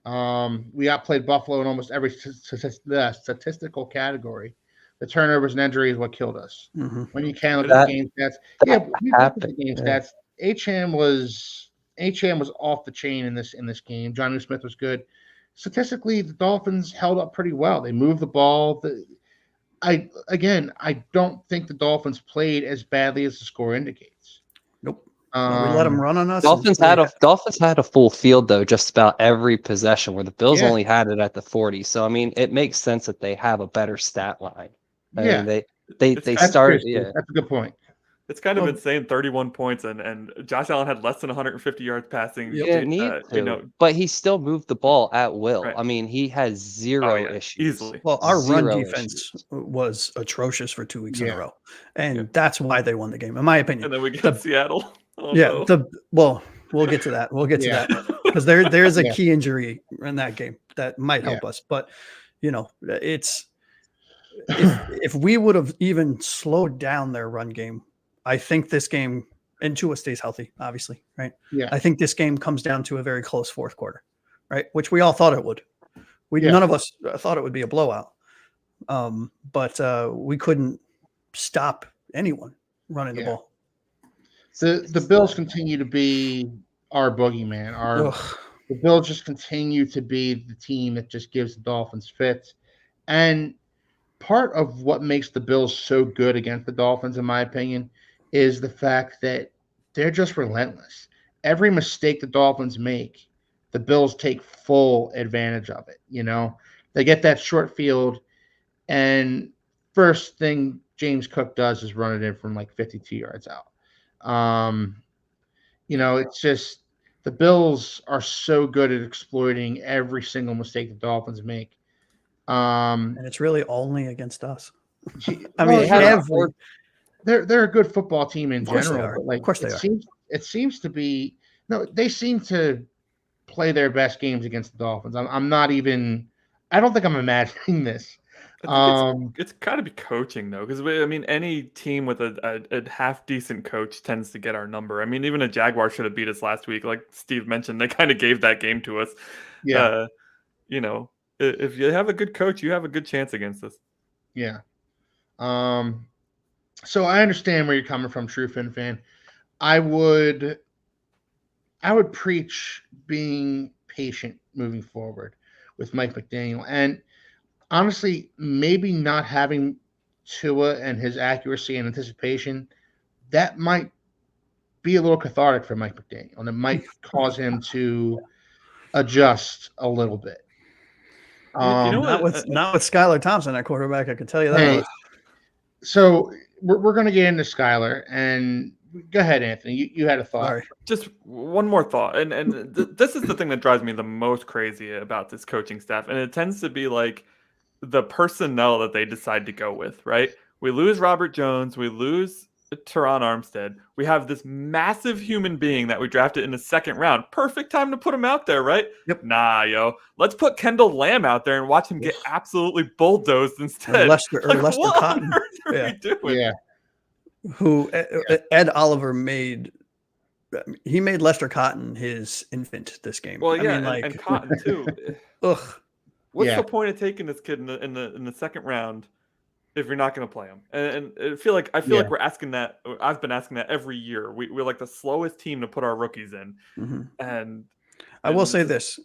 We outplayed Buffalo in almost every statistical category. The turnovers and injuries is what killed us. When you can look at the game stats, we looked at the game stats. Achane was off the chain in this game. Jonnu Smith was good. Statistically, the Dolphins held up pretty well. They moved the ball. I don't think the Dolphins played as badly as the score indicates. Nope. We let them run on us. Dolphins had a full field though, just about every possession, where the Bills only had it at the 40. So I mean, it makes sense that they have a better stat line. I mean, they started. Yeah, that's a good point. It's kind of insane, 31 points, and Josh Allen had less than 150 yards passing. But he still moved the ball at will. Right. I mean, he has zero issues. Easily. Well, our run defense was atrocious for 2 weeks in a row, and that's why they won the game, in my opinion. And then we got Seattle. We'll get to that. That because there's a key injury in that game that might help us, but it's if we would have even slowed down their run game, I think this game, and Tua stays healthy, obviously, right? Yeah. I think this game comes down to a very close fourth quarter, right? Which we all thought it would. None of us thought it would be a blowout, but we couldn't stop anyone running the ball. The Bills continue to be our boogeyman. The Bills just continue to be the team that just gives the Dolphins fits. And part of what makes the Bills so good against the Dolphins, in my opinion, is the fact that they're just relentless. Every mistake the Dolphins make, the Bills take full advantage of it. They get that short field, and first thing James Cook does is run it in from like 52 yards out. It's just the Bills are so good at exploiting every single mistake the Dolphins make. And it's really only against us. I mean, they're a good football team in general. But of course they are. It seems to be they seem to play their best games against the Dolphins. I'm not even. I don't think I'm imagining this. It's got to be coaching though, because I mean, any team with a half decent coach tends to get our number. I mean, even a Jaguar should have beat us last week, like Steve mentioned. They kind of gave that game to us. Yeah. If you have a good coach, you have a good chance against us. Yeah. So I understand where you're coming from, True Fin fan. I would preach being patient moving forward with Mike McDaniel, and honestly, maybe not having Tua and his accuracy and anticipation, that might be a little cathartic for Mike McDaniel, and it might cause him to adjust a little bit. Not with Skylar Thompson at quarterback, I can tell you that. Hey, so we're going to get into Skylar, and go ahead, Anthony. You had a thought. Sorry. Just one more thought, and this is the thing that drives me the most crazy about this coaching staff, and it tends to be like the personnel that they decide to go with. Right? We lose Robert Jones, we lose Teron Armstead. We have this massive human being that we drafted in the second round. Perfect time to put him out there, right? Yep. Nah, yo. Let's put Kendall Lamb out there and watch him get absolutely bulldozed instead. Lester Cotton. What are we doing? Yeah. Who Ed Oliver made Lester Cotton his infant this game. Well, yeah, and Cotton too. Ugh. What's the point of taking this kid in the second round if you're not going to play him? And I feel like we're asking that. I've been asking that every year. We're like the slowest team to put our rookies in. Mm-hmm. And I will say this.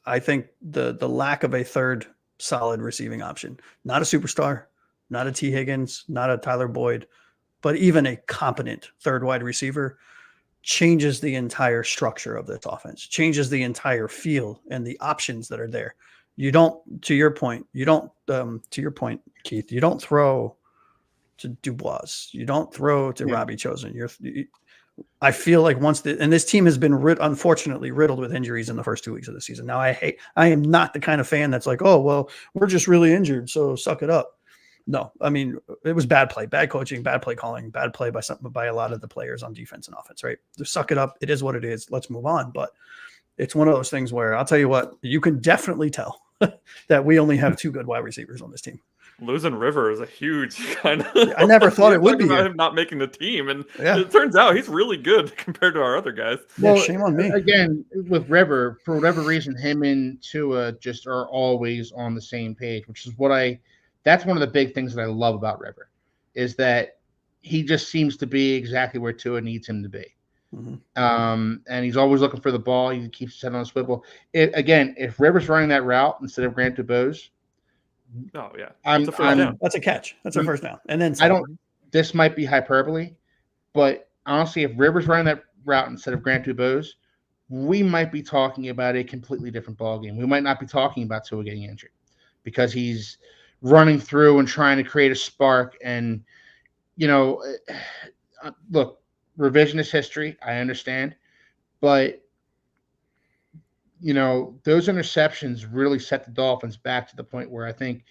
I think the lack of a third solid receiving option, not a superstar, not a T. Higgins, not a Tyler Boyd, but even a competent third wide receiver, changes the entire structure of this offense, changes the entire feel and the options that are there. You don't, to your point, Keith, you don't throw to Dubois. You don't throw to Robbie Chosen. I feel like and this team has been unfortunately riddled with injuries in the first 2 weeks of the season. Now I am not the kind of fan that's like, oh, well, we're just really injured, so suck it up. No, I mean, it was bad play, bad coaching, bad play calling, bad play by a lot of the players on defense and offense, right? Just suck it up. It is what it is. Let's move on. But it's one of those things where I'll tell you what, you can definitely tell that we only have two good wide receivers on this team. Losing River is a huge kind of. I never thought it would be about him not making the team, and it turns out he's really good compared to our other guys. Well, shame on me. Again, with River, for whatever reason, him and Tua just are always on the same page, which is that's one of the big things that I love about River, is that he just seems to be exactly where Tua needs him to be. Mm-hmm. And he's always looking for the ball. He keeps his head on a swivel. If River's running that route instead of Grant Dubose, oh yeah, that's a catch. That's a first down. And then this might be hyperbole, but honestly, if River's running that route instead of Grant Dubose, we might be talking about a completely different ballgame. We might not be talking about Tua getting injured because he's running through and trying to create a spark. And look, revisionist history, I understand, but those interceptions really set the Dolphins back to the point where I think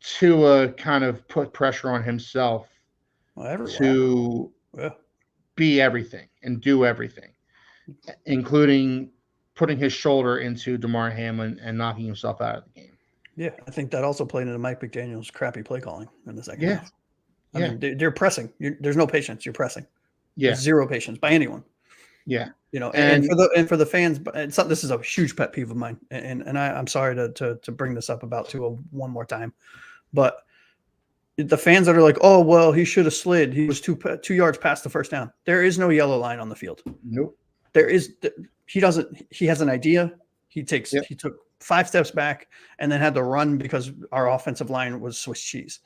Tua kind of put pressure on himself to be everything and do everything, including putting his shoulder into Damar Hamlin and knocking himself out of the game. Yeah, I think that also played into Mike McDaniel's crappy play calling in the second half. I mean, they're pressing. There's no patience. You're pressing. Yeah, zero patience by anyone. Yeah, and for the fans, this is a huge pet peeve of mine, and I'm sorry to bring this up about Tua one more time, but the fans that are like, oh well, he should have slid. He was 2 yards past the first down. There is no yellow line on the field. Nope. There is. He doesn't. He has an idea. He took 5 steps back and then had to run because our offensive line was Swiss cheese.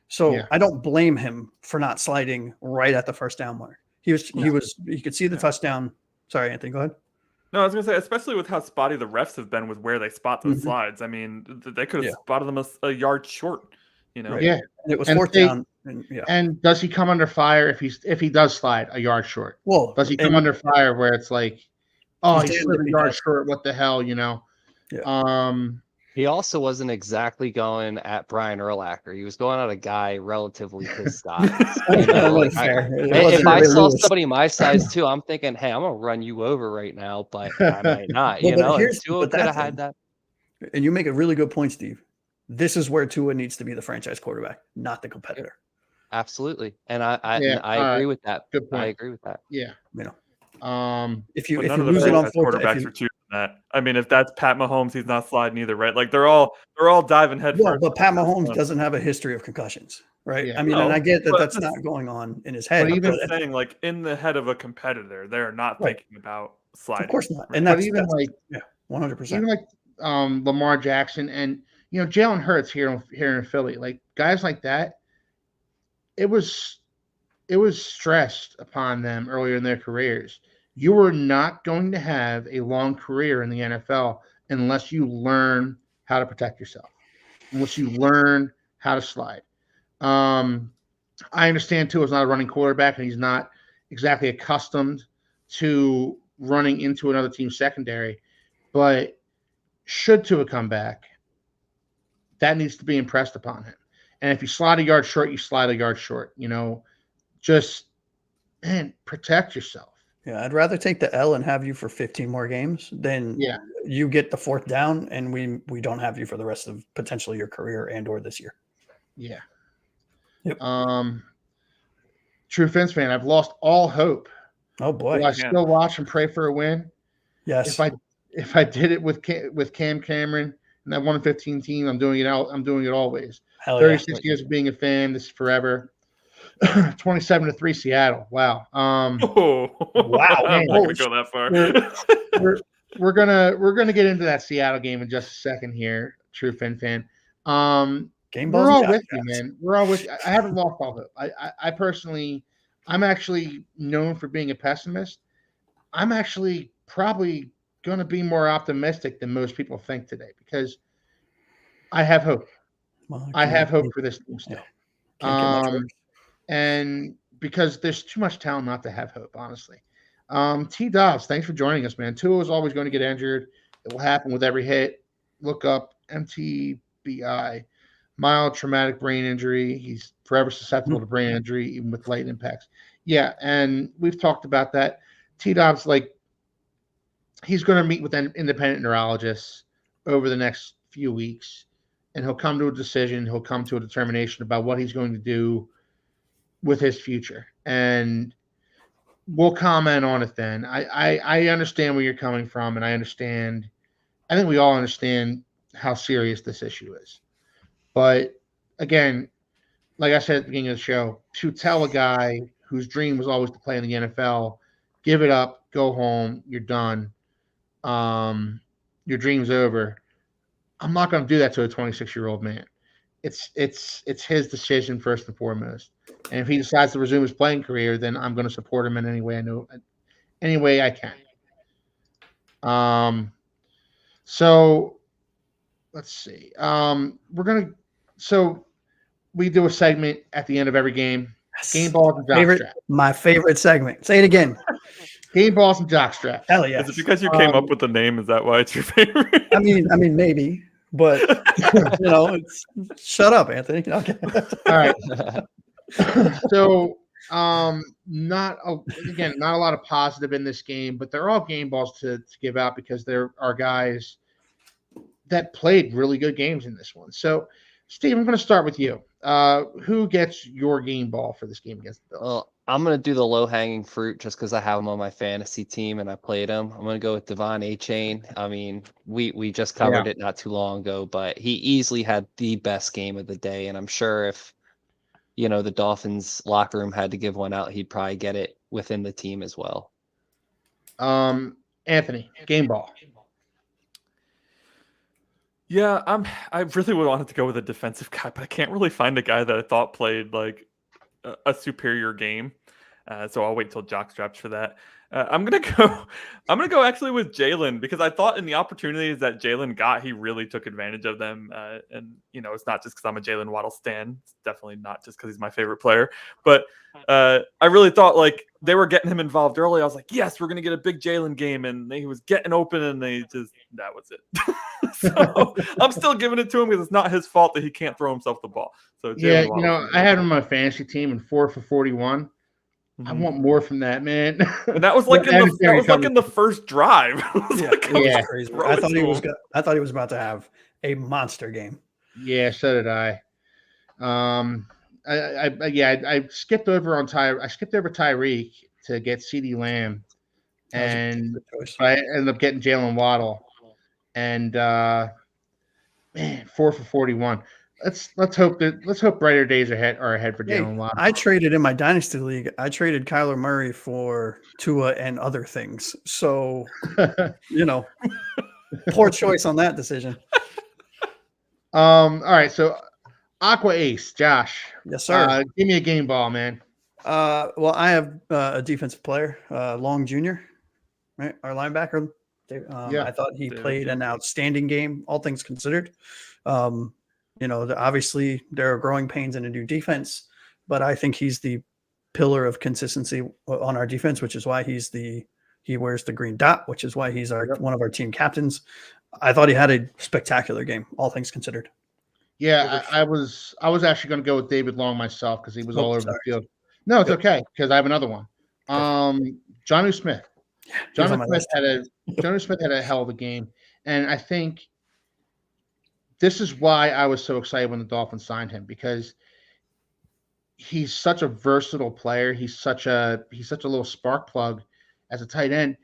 So I don't blame him for not sliding right at the first down mark. He could see the touchdown. Sorry, Anthony, go ahead. No, I was going to say, especially with how spotty the refs have been with where they spot those slides. I mean, they could have spotted them a yard short, Right. Yeah. And it was fourth down. And does he come under fire if he does slide a yard short? Well, does he come under fire where it's like, oh, he's a yard short, what the hell, Yeah. He also wasn't exactly going at Brian Urlacher. He was going at a guy relatively his size. If I saw somebody my size too, I'm thinking, hey, I'm gonna run you over right now, but I might not. Tua could have had that. And you make a really good point, Steve. This is where Tua needs to be the franchise quarterback, not the competitor. Absolutely, and I agree with that. Good point. I agree with that. Yeah. If you lose it on quarterbacks are choosing that. I mean, if that's Pat Mahomes, he's not sliding either, right? Like they're all diving head first. But Pat Mahomes doesn't have a history of concussions, right? Yeah. I mean, and I get that's not going on in his head. But even saying, like, in the head of a competitor, they're not thinking about sliding. Of course not. And that's 100%. Even like Lamar Jackson, and Jalen Hurts here in Philly, like guys like that, it was stressed upon them earlier in their careers. You were not going to have a long career in the NFL unless you learn how to protect yourself, unless you learn how to slide. I understand Tua is not a running quarterback, and he's not exactly accustomed to running into another team's secondary. But should Tua come back, that needs to be impressed upon him. And if you slide a yard short, you slide a yard short. Just protect yourself. Yeah, I'd rather take the L and have you for 15 more games than you get the 4th down and we don't have you for the rest of potentially your career and or this year. Yeah. Yep. True Fins fan, I've lost all hope. Oh boy. Will I still watch and pray for a win? Yes. If I did it with Cam Cameron and that 1-15 team, I'm doing it out. I'm doing it always. Hell 36 years of being a fan. This is forever. 27-3 Seattle. Wow. Wow. I'm not gonna go that far. we're gonna get into that Seattle game in just a second here, True Fin fan. We're all with you, man. We're all with you. I haven't lost all hope. I personally, I'm actually known for being a pessimist. I'm actually probably going to be more optimistic than most people think today because I have hope. Well, I have hope for this team still. And because there's too much talent not to have hope, honestly. T. Dobbs, thanks for joining us, man. Tua is always going to get injured. It will happen with every hit. Look up MTBI. Mild traumatic brain injury. He's forever susceptible to brain injury, even with light impacts. Yeah, and we've talked about that. T-Dobbs, he's going to meet with independent neurologists over the next few weeks, and he'll come to a decision. He'll come to a determination about what he's going to do with his future, and we'll comment on it then. I understand where you're coming from, and I think we all understand how serious this issue is. But again, like I said at the beginning of the show, to tell a guy whose dream was always to play in the NFL, give it up, go home, you're done, your dream's over. I'm not going to do that to a 26-year-old man. It's his decision first and foremost. And if he decides to resume his playing career, then I'm going to support him in any way I can. So let's see. So we do a segment at the end of every game. Game balls and jockstrap. My favorite segment. Say it again. Game balls and jockstrap. Hell yeah. Is it because you came up with the name? Is that why it's your favorite? I mean, maybe, but shut up, Anthony. Okay. All right. So, not a lot of positive in this game, but they're all game balls to give out because there are guys that played really good games in this one. So, Steve, I'm going to start with you. Who gets your game ball for this game against the Bills? Well, I'm going to do the low-hanging fruit just because I have him on my fantasy team and I played him. I'm going to go with Devon Achane. I mean, we just covered it not too long ago, but he easily had the best game of the day. And I'm sure if, the Dolphins locker room had to give one out, he'd probably get it within the team as well. Anthony, game ball. Yeah, I really would want to go with a defensive guy, but I can't really find a guy that I thought played like a superior game. So I'll wait till jockstraps for that. I'm gonna go actually with Jalen because I thought in the opportunities that Jalen got, he really took advantage of them. And it's not just because I'm a Jalen Waddle stan. It's definitely not just because he's my favorite player. But I really thought like they were getting him involved early. I was like, yes, we're gonna get a big Jalen game, and he was getting open, and that was it. So I'm still giving it to him because it's not his fault that he can't throw himself the ball. So Jalen I had him on my fantasy team in 4 for 41. I want more from that, man. And that was like in the first drive. Crazy. I thought he was about to have a monster game. Yeah, so did I. I skipped over Tyreek to get CeeDee Lamb, and I ended up getting Jalen Waddle, and 4 for 41. Let's hope brighter days are ahead for Jalen Waddle. I traded in my dynasty league. I traded Kyler Murray for Tua and other things. So, poor choice on that decision. All right, so Aqua Ace, Josh. Yes, sir. Give me a game ball, man. Well, I have a defensive player, Long Jr., right? Our linebacker. I thought he played an outstanding game, all things considered. Obviously there are growing pains in a new defense, but I think he's the pillar of consistency on our defense, which is why he wears the green dot, which is why he's one of our team captains. I thought he had a spectacular game, all things considered. Yeah, I was actually going to go with David Long myself because he was all over the field. No, it's okay because I have another one. Jonnu Smith. Jonnu Smith had a hell of a game, and I think this is why I was so excited when the Dolphins signed him, because he's such a versatile player. He's such a little spark plug as a tight end.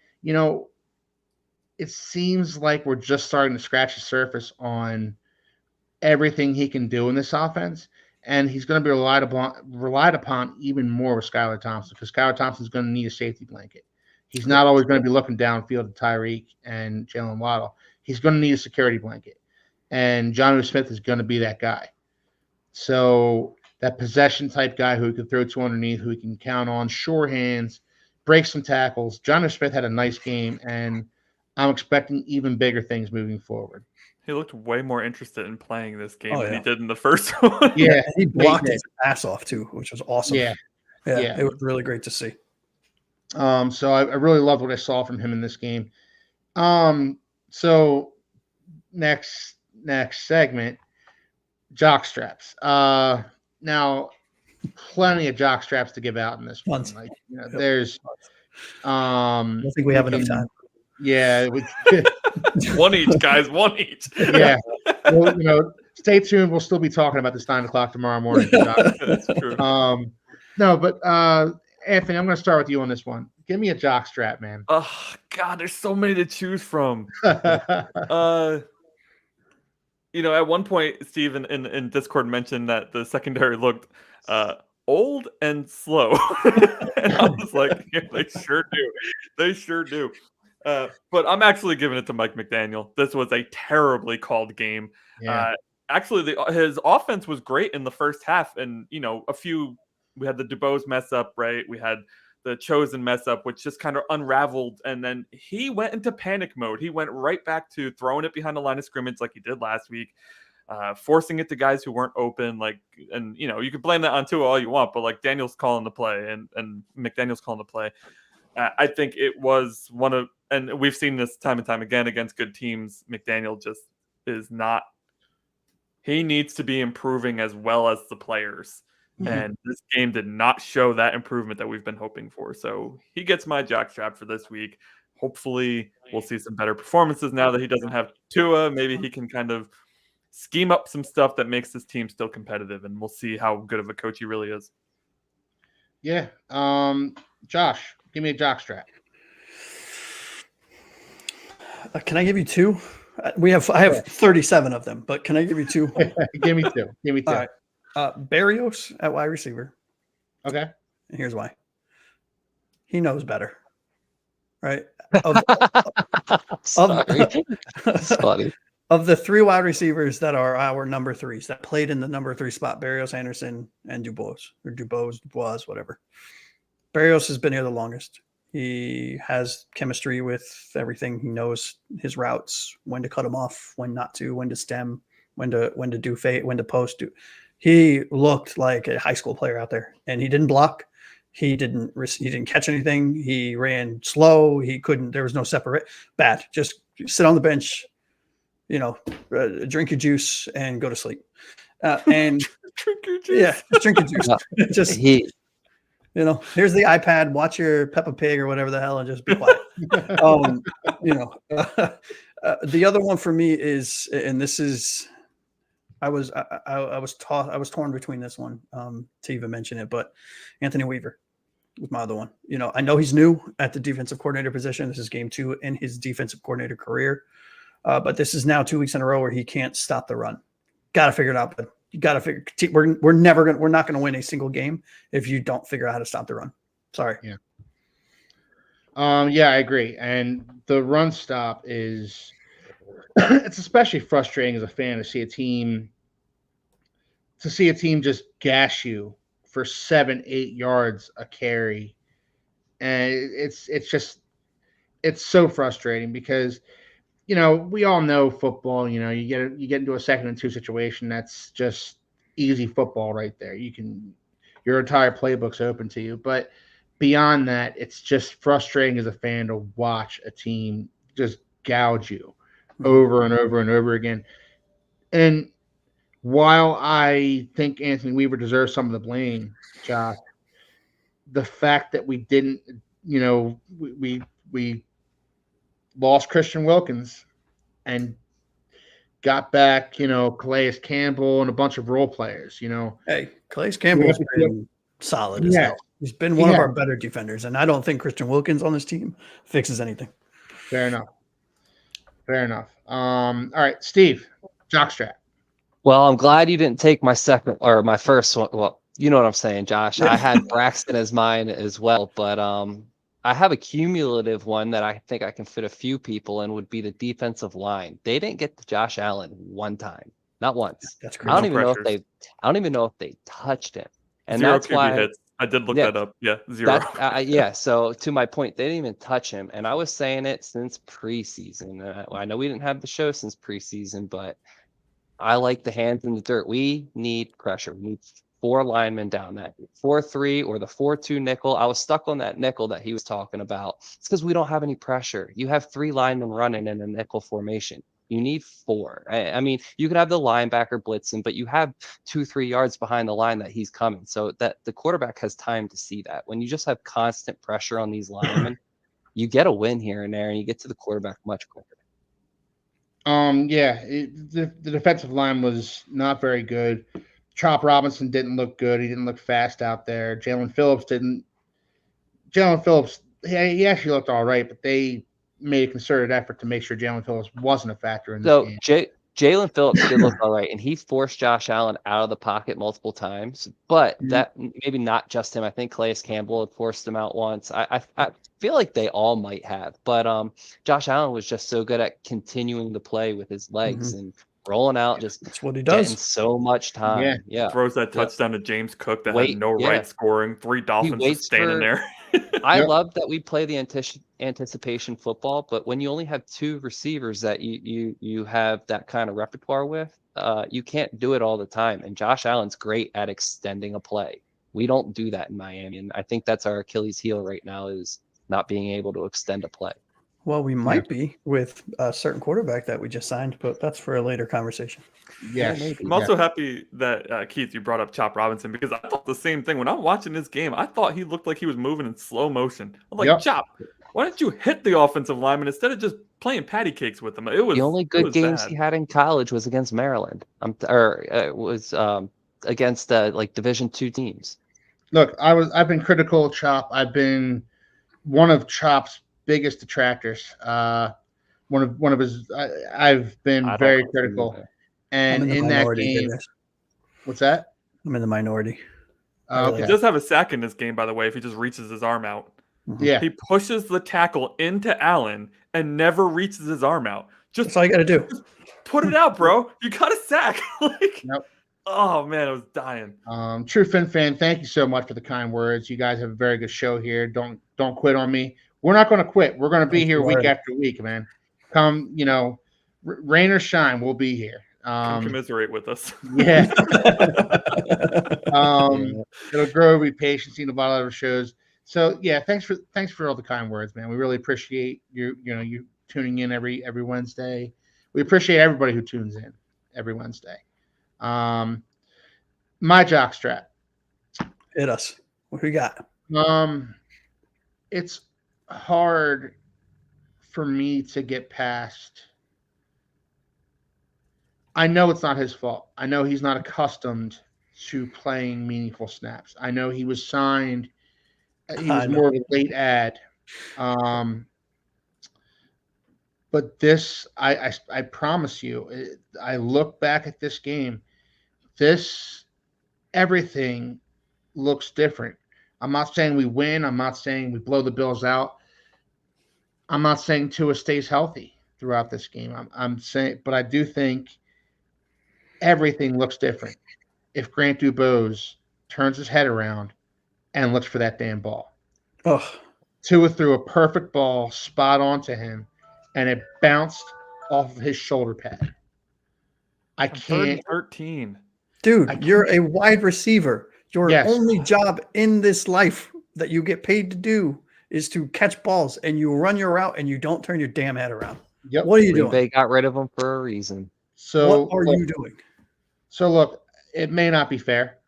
It seems like we're just starting to scratch the surface on everything he can do in this offense, and he's going to be relied upon even more with Skylar Thompson, because Skylar Thompson is going to need a safety blanket. He's not always going to be looking downfield to Tyreek and Jalen Waddle. He's going to need a security blanket, and Jonnu Smith is going to be that guy. So that possession type guy who can throw to underneath, who he can count on, sure hands, break some tackles. Jonnu Smith had a nice game, and I'm expecting even bigger things moving forward. He looked way more interested in playing this game than he did in the first one. Yeah, he blocked his ass off too, which was awesome. Yeah, it was really great to see. So I really loved what I saw from him in this game. So next segment, jock straps. Now, plenty of jock straps to give out in this one. Like, there's. I don't think we have enough time. Yeah, one each, guys. One each. Yeah. Well, stay tuned. We'll still be talking about this 9 o'clock tomorrow morning. That's true. No, but Anthony, I'm going to start with you on this one. Give me a jock strap, man. Oh God, there's so many to choose from. At one point, Steve in Discord mentioned that the secondary looked old and slow, and I was like, yeah, they sure do. They sure do. But I'm actually giving it to Mike McDaniel. This was a terribly called game. Yeah. Actually, his offense was great in the first half, and we had the DuBose mess up, right? We had the Chosen mess up, which just kind of unraveled, and then he went into panic mode. He went right back to throwing it behind the line of scrimmage like he did last week, forcing it to guys who weren't open. You could blame that on Tua all you want, but Daniel's calling the play and McDaniel's calling the play. I think it was and we've seen this time and time again against good teams. McDaniel just is not. He needs to be improving as well as the players. Mm-hmm. And this game did not show that improvement that we've been hoping for. So he gets my jockstrap for this week. Hopefully we'll see some better performances now that he doesn't have Tua. Maybe he can kind of scheme up some stuff that makes this team still competitive, and we'll see how good of a coach he really is. Yeah. Josh, give me a jockstrap. Can I give you two? I have 37 of them, but can I give you two? Give me two. All right. Berrios at wide receiver. Okay. And here's why. He knows better. Right? Funny. Of the three wide receivers that are our number threes that played in the number 3 spot, Berrios, Anderson, and Dubois, whatever. Berrios has been here the longest. He has chemistry with everything. He knows his routes, when to cut them off, when not to, when to stem, when to do fade, when to post. He looked like a high school player out there, and he didn't block. He didn't catch anything. He ran slow. He couldn't. There was no separate. Bad. Just sit on the bench. Drink your juice and go to sleep. And drink your juice. Yeah, just drink your juice. Here's the iPad. Watch your Peppa Pig or whatever the hell, and just be quiet. The other one for me is, and this is, I was torn between this one to even mention it, but Anthony Weaver was my other one. I know he's new at the defensive coordinator position. This is game 2 in his defensive coordinator career. But this is now 2 weeks in a row where he can't stop the run. Got to figure it out, but you got to figure. We're not going to win a single game if you don't figure out how to stop the run. Sorry. Yeah. Yeah, I agree. And the run stop is it's especially frustrating as a fan to see a team just gash you for 7-8 yards a carry, and it's so frustrating because we all know football. You get into a 2nd and 2 situation, that's just easy football right there. Your entire playbook's open to you, but beyond that, it's just frustrating as a fan to watch a team just gouge you over and over and over again. And while I think Anthony Weaver deserves some of the blame, Josh, the fact that we didn't, we lost Christian Wilkins and got back, Calais Campbell and a bunch of role players. Hey, Calais Campbell's been solid as hell. He's been one of our better defenders, and I don't think Christian Wilkins on this team fixes anything. Fair enough. All right, Steve, jockstrap. Well, I'm glad you didn't take my second or my first one. Well, you know what I'm saying, Josh. I had Braxton as mine as well, but I have a cumulative one that I think I can fit a few people in, would be the defensive line. They didn't get to Josh Allen one time, not once. That's crazy. I don't even know if they touched him, and 0 that's QB why hits. I did look that up. Yeah, 0. So to my point, they didn't even touch him, and I was saying it since preseason. I know we didn't have the show since preseason, but I like the hands in the dirt. We need pressure. We need 4 linemen down that 4-3 or the 4-2 nickel. I was stuck on that nickel that he was talking about. It's because we don't have any pressure. You have 3 linemen running in a nickel formation. You need 4. I mean, you could have the linebacker blitzing, but you have 2-3 yards behind the line that he's coming, so that the quarterback has time to see that. When you just have constant pressure on these linemen, you get a win here and there, and you get to the quarterback much quicker. The defensive line was not very good. Chop Robinson didn't look good. He didn't look fast out there. Jalen Phillips, he actually looked all right, but they made a concerted effort to make sure Jalen Phillips wasn't a factor in this game. Jalen Phillips did look all right, and he forced Josh Allen out of the pocket multiple times, but that maybe not just him. I think Calais Campbell had forced him out once. I feel like they all might have, but Josh Allen was just so good at continuing the play with his legs and rolling out. That's what he does. Getting so much time. Yeah. Throws that touchdown to James Cook that had no right scoring. 3 Dolphins just standing there. I love that we play the anticipation football, but when you only have 2 receivers that you have that kind of repertoire with, you can't do it all the time. And Josh Allen's great at extending a play. We don't do that in Miami, and I think that's our Achilles heel right now, is not being able to extend a play. Well, we might be with a certain quarterback that we just signed, but that's for a later conversation. Yes. I'm also happy that, Keith, you brought up Chop Robinson, because I thought the same thing. When I'm watching this game, I thought he looked like he was moving in slow motion. I'm like, Chop, why didn't you hit the offensive lineman instead of just playing patty cakes with him? The only good games he had in college was against Maryland, against like Division II teams. Look, I've been critical of Chop. I've been one of Chop's biggest detractors. One of his. I've been very critical, and in that game, what's that? I'm in the minority. He does have a sack in this game, by the way, if he just reaches his arm out. Yeah, he pushes the tackle into Allen and never reaches his arm out. That's all you got to do. Put it out, bro. You got a sack. Nope. Oh man, I was dying. True Fin fan, thank you so much for the kind words. You guys have a very good show here. Don't quit on me. We're not going to quit. We're going to be here week after week, man. Come, rain or shine, we'll be here. Come commiserate with us. Yeah. It'll grow. Be patient. Seen a lot of other shows. So yeah, thanks for all the kind words, man. We really appreciate you tuning in every Wednesday. We appreciate everybody who tunes in every Wednesday. My jockstrap. Hit us. What do we got? It's hard for me to get past. I know it's not his fault. I know he's not accustomed to playing meaningful snaps. I know he was signed. He was more of a late ad. But this, I promise you, I look back at this game. Everything looks different. I'm not saying we win. I'm not saying we blow the Bills out. I'm not saying Tua stays healthy. throughout this game. I'm saying, but I do think everything looks different if Grant Dubose turns his head around and looks for that damn ball. Oh, Tua threw a perfect ball spot on to him, and it bounced off of his shoulder pad. I can't. 13. Dude, you're a wide receiver. Your Yes. only job in this life that you get paid to do is to catch balls, and you run your route, and you don't turn your damn head around. Yep. What are you Green doing? Bay got rid of him for a reason. So what are you doing? So look, it may not be fair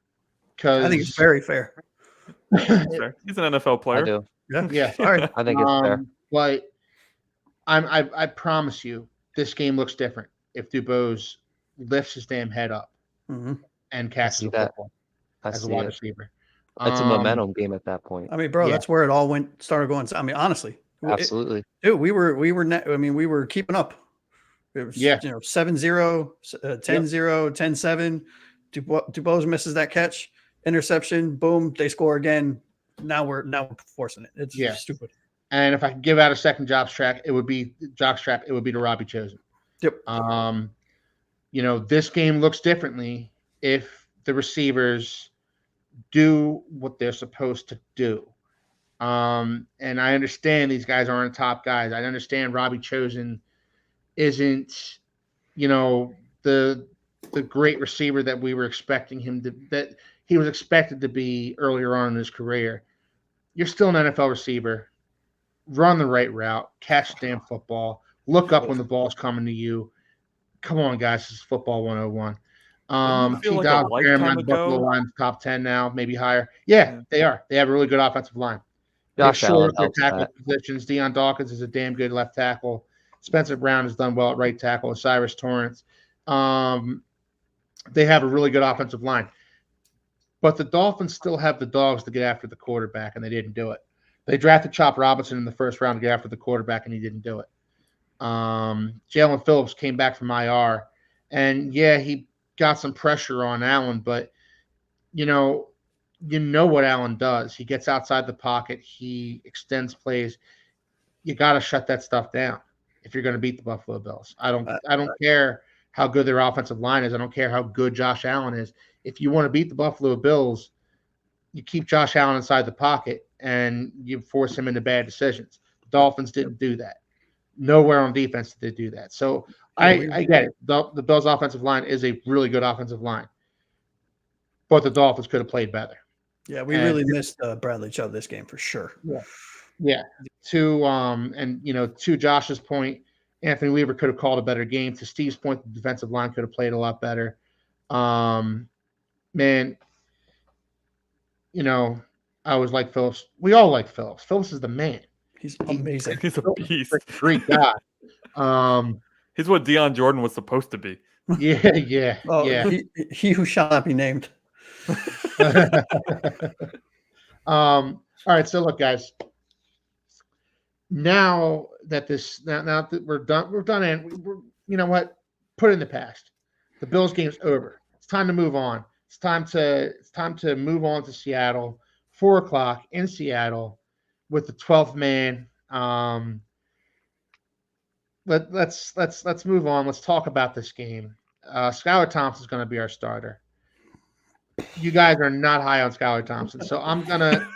because I think it's very fair. He's an NFL player. I do. Yeah. Sorry. I think it's fair. But I promise you, this game looks different if Dubose lifts his damn head up and catches the football as a wide receiver. That's a momentum game at that point. I mean, bro, that's where it all started going. I mean, honestly, absolutely. Dude, we were keeping up. It was, 7-0, 10-0, 10-7. Dubose misses that catch, interception, boom, they score again. Now we're forcing it. It's stupid. And if I could give out a second jockstrap, it would be to Robbie Chosen. Yep. This game looks differently if the receivers do what they're supposed to do. And I understand these guys aren't top guys. I understand Robbie Chosen isn't, the great receiver that we were expecting him to, that he was expected to be earlier on in his career. You're still an NFL receiver. Run the right route, catch the damn football, look up when the ball's coming to you. Come on, guys, this is football 101. Buffalo line's top 10 now, maybe higher. Yeah, they are. They have a really good offensive line. Josh Allen helps tackle positions. Deion Dawkins is a damn good left tackle. Spencer Brown has done well at right tackle. Osiris Torrance. They have a really good offensive line. But the Dolphins still have the dogs to get after the quarterback, and they didn't do it. They drafted Chop Robinson in the first round to get after the quarterback, and he didn't do it. Jalen Phillips came back from IR, and he got some pressure on Allen, but you know what Allen does. He gets outside the pocket. He extends plays. You got to shut that stuff down if you're going to beat the Buffalo Bills. I don't care how good their offensive line is. I don't care how good Josh Allen is. If you want to beat the Buffalo Bills, you keep Josh Allen inside the pocket and you force him into bad decisions. The Dolphins didn't do that. Nowhere on defense did they do that. So I get it. The Bills' offensive line is a really good offensive line, but the Dolphins could have played better. Yeah, we really missed Bradley Chubb this game for sure. Yeah. To Josh's point, Anthony Weaver could have called a better game. To Steve's point, the defensive line could have played a lot better. Man, I always like Phillips. We all like Phillips. Phillips is the man. He's amazing. He's a beast. Great guy. He's what Deion Jordan was supposed to be. Yeah. He who shall not be named. All right. So look, guys. Now that we're done, and you know what? Put it in the past. The Bills game's over. It's time to move on. It's time to move on to Seattle. 4:00 in Seattle with the 12th man. Let's move on. Let's talk about this game. Skylar Thompson's going to be our starter. You guys are not high on Skylar Thompson, so I'm gonna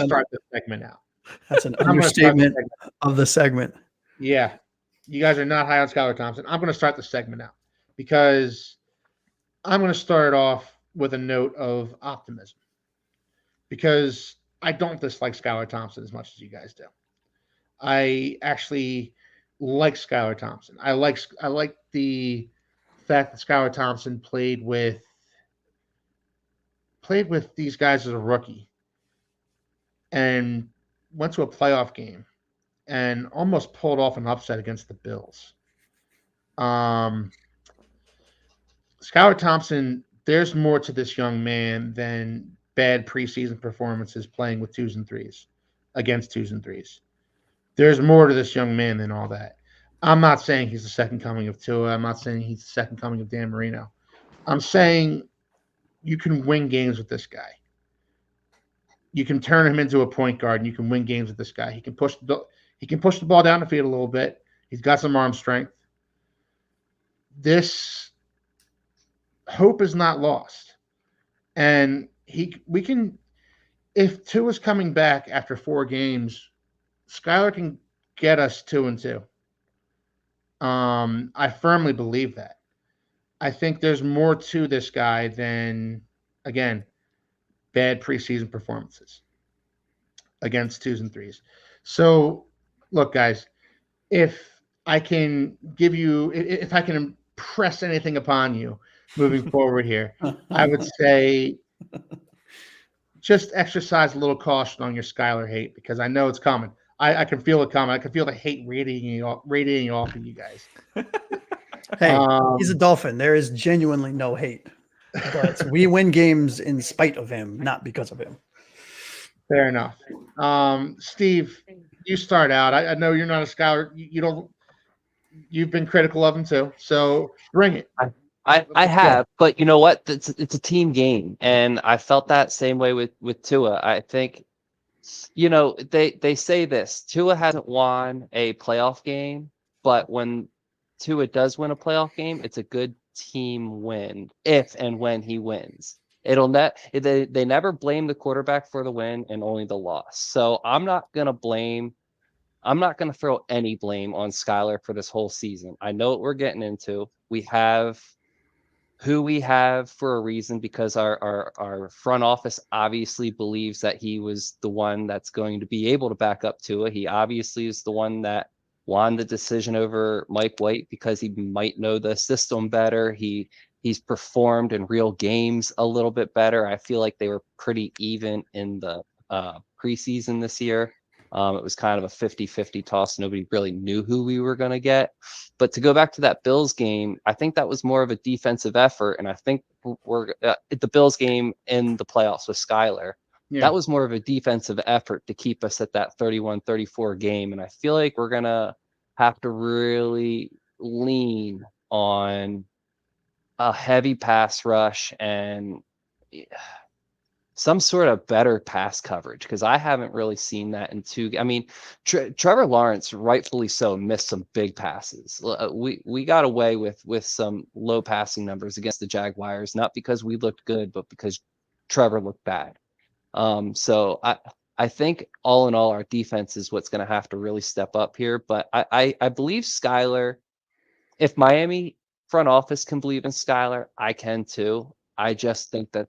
start this segment out. That's an understatement of the segment. Yeah, you guys are not high on Skylar Thompson. I'm going to start the segment out because I'm going to start off with a note of optimism because I don't dislike Skylar Thompson as much as you guys do. I actually like Skylar Thompson. I like the fact that Skylar Thompson played with these guys as a rookie and went to a playoff game and almost pulled off an upset against the Bills. Skylar Thompson, there's more to this young man than bad preseason performances playing with 2s and 3s against 2s and 3s. There's more to this young man than all that. I'm not saying he's the second coming of Tua. I'm not saying he's the second coming of Dan Marino. I'm saying you can win games with this guy. You can turn him into a point guard, and you can win games with this guy. He can push the ball down the field a little bit. He's got some arm strength. This hope is not lost. And we can, if Tua's coming back after 4 games, Skylar can get us 2-2. I firmly believe that. I think there's more to this guy than, again, bad preseason performances against 2s and 3s. So, look, guys, if I can impress anything upon you moving forward here, I would say just exercise a little caution on your Skylar hate, because I know it's coming. I can feel it coming. I can feel the hate radiating off of you guys. Hey, he's a Dolphin. There is genuinely no hate. But we win games in spite of him, not because of him. Fair enough. Steve, you start out. I know you're not a Skylar. You've been critical of him too. So bring it. I have, but you know what? It's a team game, and I felt that same way with Tua. I think, they say this: Tua hasn't won a playoff game, but when Tua does win a playoff game, it's a good team win if and when he wins. They never blame the quarterback for the win and only the loss. So I'm not gonna throw any blame on Skylar for this whole season. I know what we're getting into. We have who we have for a reason, because our front office obviously believes that he was the one that's going to be able to back up Tua. He obviously is the one that won the decision over Mike White because he might know the system better. He's performed in real games a little bit better. I feel like they were pretty even in the preseason this year. It was kind of a 50-50 toss. Nobody really knew who we were going to get. But to go back to that Bills game, I think that was more of a defensive effort. And I think we're the Bills game in the playoffs with Skylar. Yeah. That was more of a defensive effort to keep us at that 31-34 game. And I feel like we're going to have to really lean on a heavy pass rush and some sort of better pass coverage, because I haven't really seen that in Trevor Lawrence, rightfully so, missed some big passes. We got away with some low passing numbers against the Jaguars, not because we looked good, but because Trevor looked bad. So I think all in all, our defense is what's going to have to really step up here. But I believe Skylar, if Miami front office can believe in Skylar, I can too. I just think that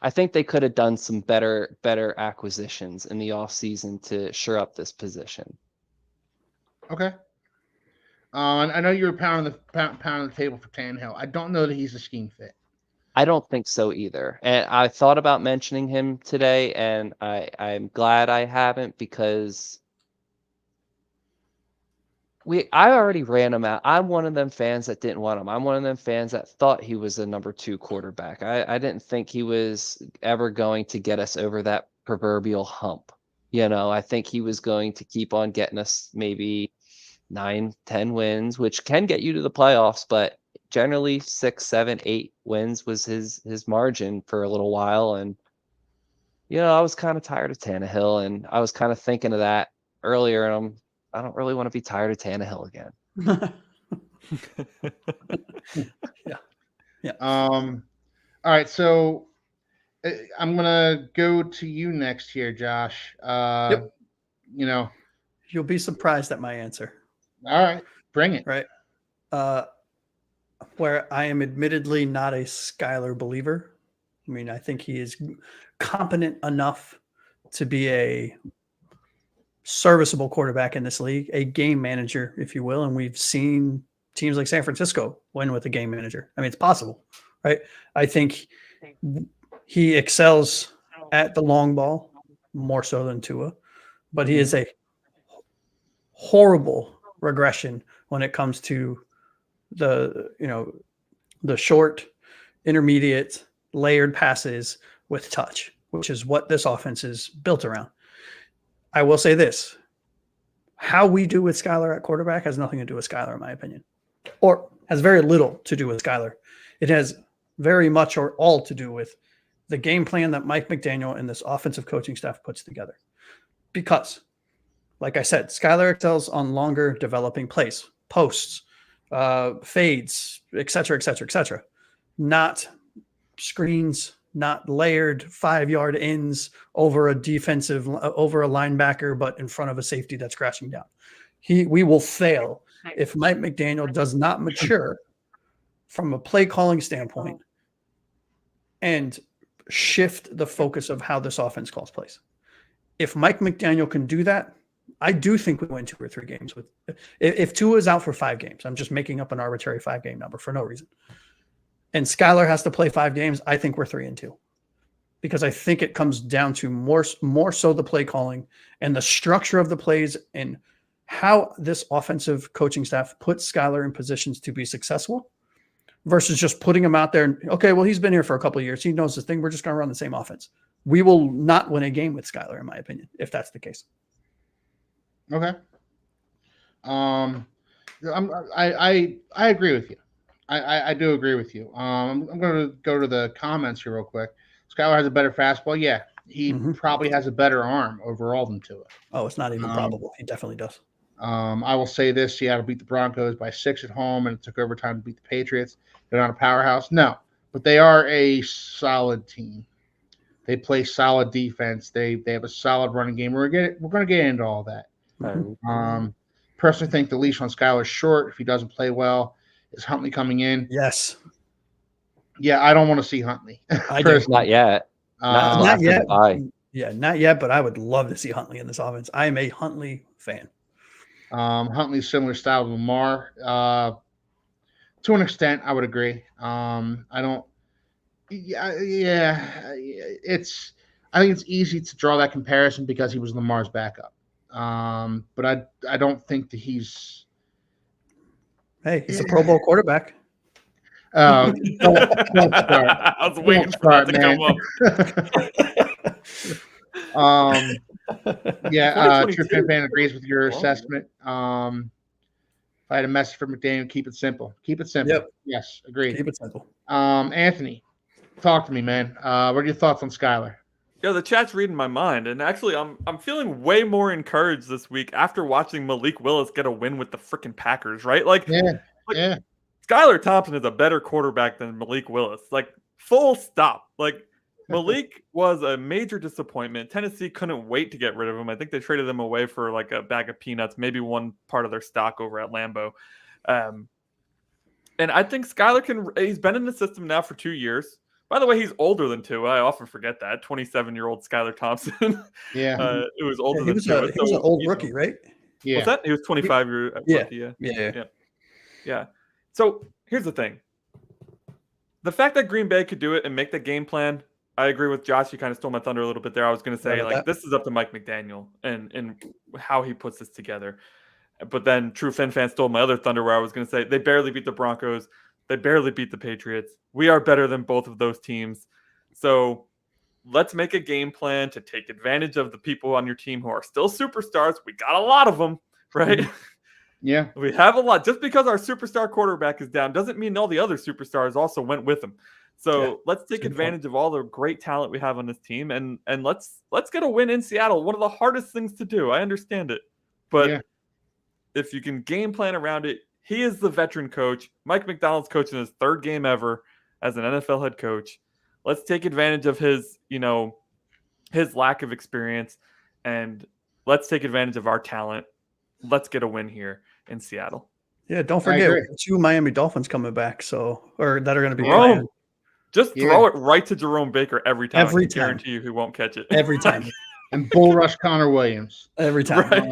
I think they could have done some better acquisitions in the offseason to shore up this position. Okay. I know you were pounding the table for Tannehill. I don't know that he's a scheme fit. I don't think so either. And I thought about mentioning him today, and I'm glad I haven't, because I already ran him out. I'm one of them fans that didn't want him. I'm one of them fans that thought he was a number 2 quarterback. I didn't think he was ever going to get us over that proverbial hump. I think he was going to keep on getting us maybe 9-10 wins, which can get you to the playoffs, but generally 6, 7, 8 wins was his margin for a little while. And I was kind of tired of Tannehill, and I was kind of thinking of that earlier, and I don't really want to be tired of Tannehill again. Yeah. All right, so I'm gonna go to you next here, Josh. Yep. You'll be surprised at my answer. All right, bring it. Right. Where I am admittedly not a Skylar believer. I think he is competent enough to be a serviceable quarterback in this league, a game manager, if you will. And we've seen teams like San Francisco win with a game manager. It's possible, right? I think he excels at the long ball more so than Tua, but he is a horrible regression when it comes to the short, intermediate, layered passes with touch, which is what this offense is built around. I will say this: how we do with Skylar at quarterback has nothing to do with Skylar, in my opinion, or has very little to do with Skylar. It has very much or all to do with the game plan that Mike McDaniel and this offensive coaching staff puts together. Because Like I said, Skylar excels on longer developing plays, posts, fades, etc. Not screens, not layered 5-yard ins over a linebacker, but in front of a safety that's crashing down. We will fail if Mike McDaniel does not mature from a play calling standpoint and shift the focus of how this offense calls plays. If Mike McDaniel can do that, I do think we win 2 or 3 games. If Tua is out for 5 games, I'm just making up an arbitrary 5-game number for no reason, and Skylar has to play 5 games, I think we're 3-2, because I think it comes down to more so the play calling and the structure of the plays and how this offensive coaching staff puts Skylar in positions to be successful versus just putting him out there. And, okay, well, he's been here for a couple of years. He knows the thing. We're just going to run the same offense. We will not win a game with Skylar, in my opinion, if that's the case. Okay. I agree with you. I do agree with you. I'm going to go to the comments here real quick. Skylar has a better fastball. Yeah, he probably has a better arm overall than Tua. Oh, it's not even probable. He definitely does. I will say this: Seattle beat the Broncos by 6 at home, and it took overtime to beat the Patriots. They're not a powerhouse, no, but they are a solid team. They play solid defense. They have a solid running game. We're going to get into all that. Personally, think the leash on Skylar is short. If he doesn't play well, is Huntley coming in? Yes. Yeah, I don't want to see Huntley. Not yet. Not yet. Yeah, not yet. But I would love to see Huntley in this offense. I am a Huntley fan. Huntley's similar style to Lamar. To an extent, I would agree. I don't. Yeah. I think it's easy to draw that comparison because he was Lamar's backup. But I don't think that he's. Hey, he's a Pro Bowl quarterback. Don't start. I was waiting for that to come up. True fan agrees with your assessment. If I had a message for McDaniel, keep it simple. Keep it simple. Yep. Yes, agreed. Keep it simple. Anthony, talk to me, man. What are your thoughts on Skylar? Yeah, the chat's reading my mind, and actually, I'm feeling way more encouraged this week after watching Malik Willis get a win with the freaking Packers. Right? Yeah. Skylar Thompson is a better quarterback than Malik Willis. Like, full stop. Like, Malik was a major disappointment. Tennessee couldn't wait to get rid of him. I think they traded him away for like a bag of peanuts, maybe one part of their stock over at Lambeau. And I think Skylar he's been in the system now for 2 years. By the way, he's older than Tua. I often forget that. 27-year-old Skylar Thompson. Yeah. It was older than Tua. He was an old rookie, right? Yeah. What's that? He was 25 years rookie. Yeah. So here's the thing. The fact that Green Bay could do it and make the game plan, I agree with Josh. You kind of stole my thunder a little bit there. I was going to say, this is up to Mike McDaniel and how he puts this together. But then True Fin fan stole my other thunder where I was going to say they barely beat the Broncos. They barely beat the Patriots. We are better than both of those teams. So let's make a game plan to take advantage of the people on your team who are still superstars. We got a lot of them, right? Yeah. We have a lot. Just because our superstar quarterback is down doesn't mean all the other superstars also went with him. So let's take advantage of all the great talent we have on this team, and let's get a win in Seattle. One of the hardest things to do. I understand it. But if you can game plan around it, he is the veteran coach. Mike McDonald's coaching his 3rd game ever as an NFL head coach. Let's take advantage of his lack of experience, and let's take advantage of our talent. Let's get a win here in Seattle. Yeah, don't forget 2 Miami Dolphins coming back, that are going to be playing. Just throw it right to Jerome Baker every time. I guarantee you he won't catch it. Every time. And bull rush Connor Williams. Every time. Right.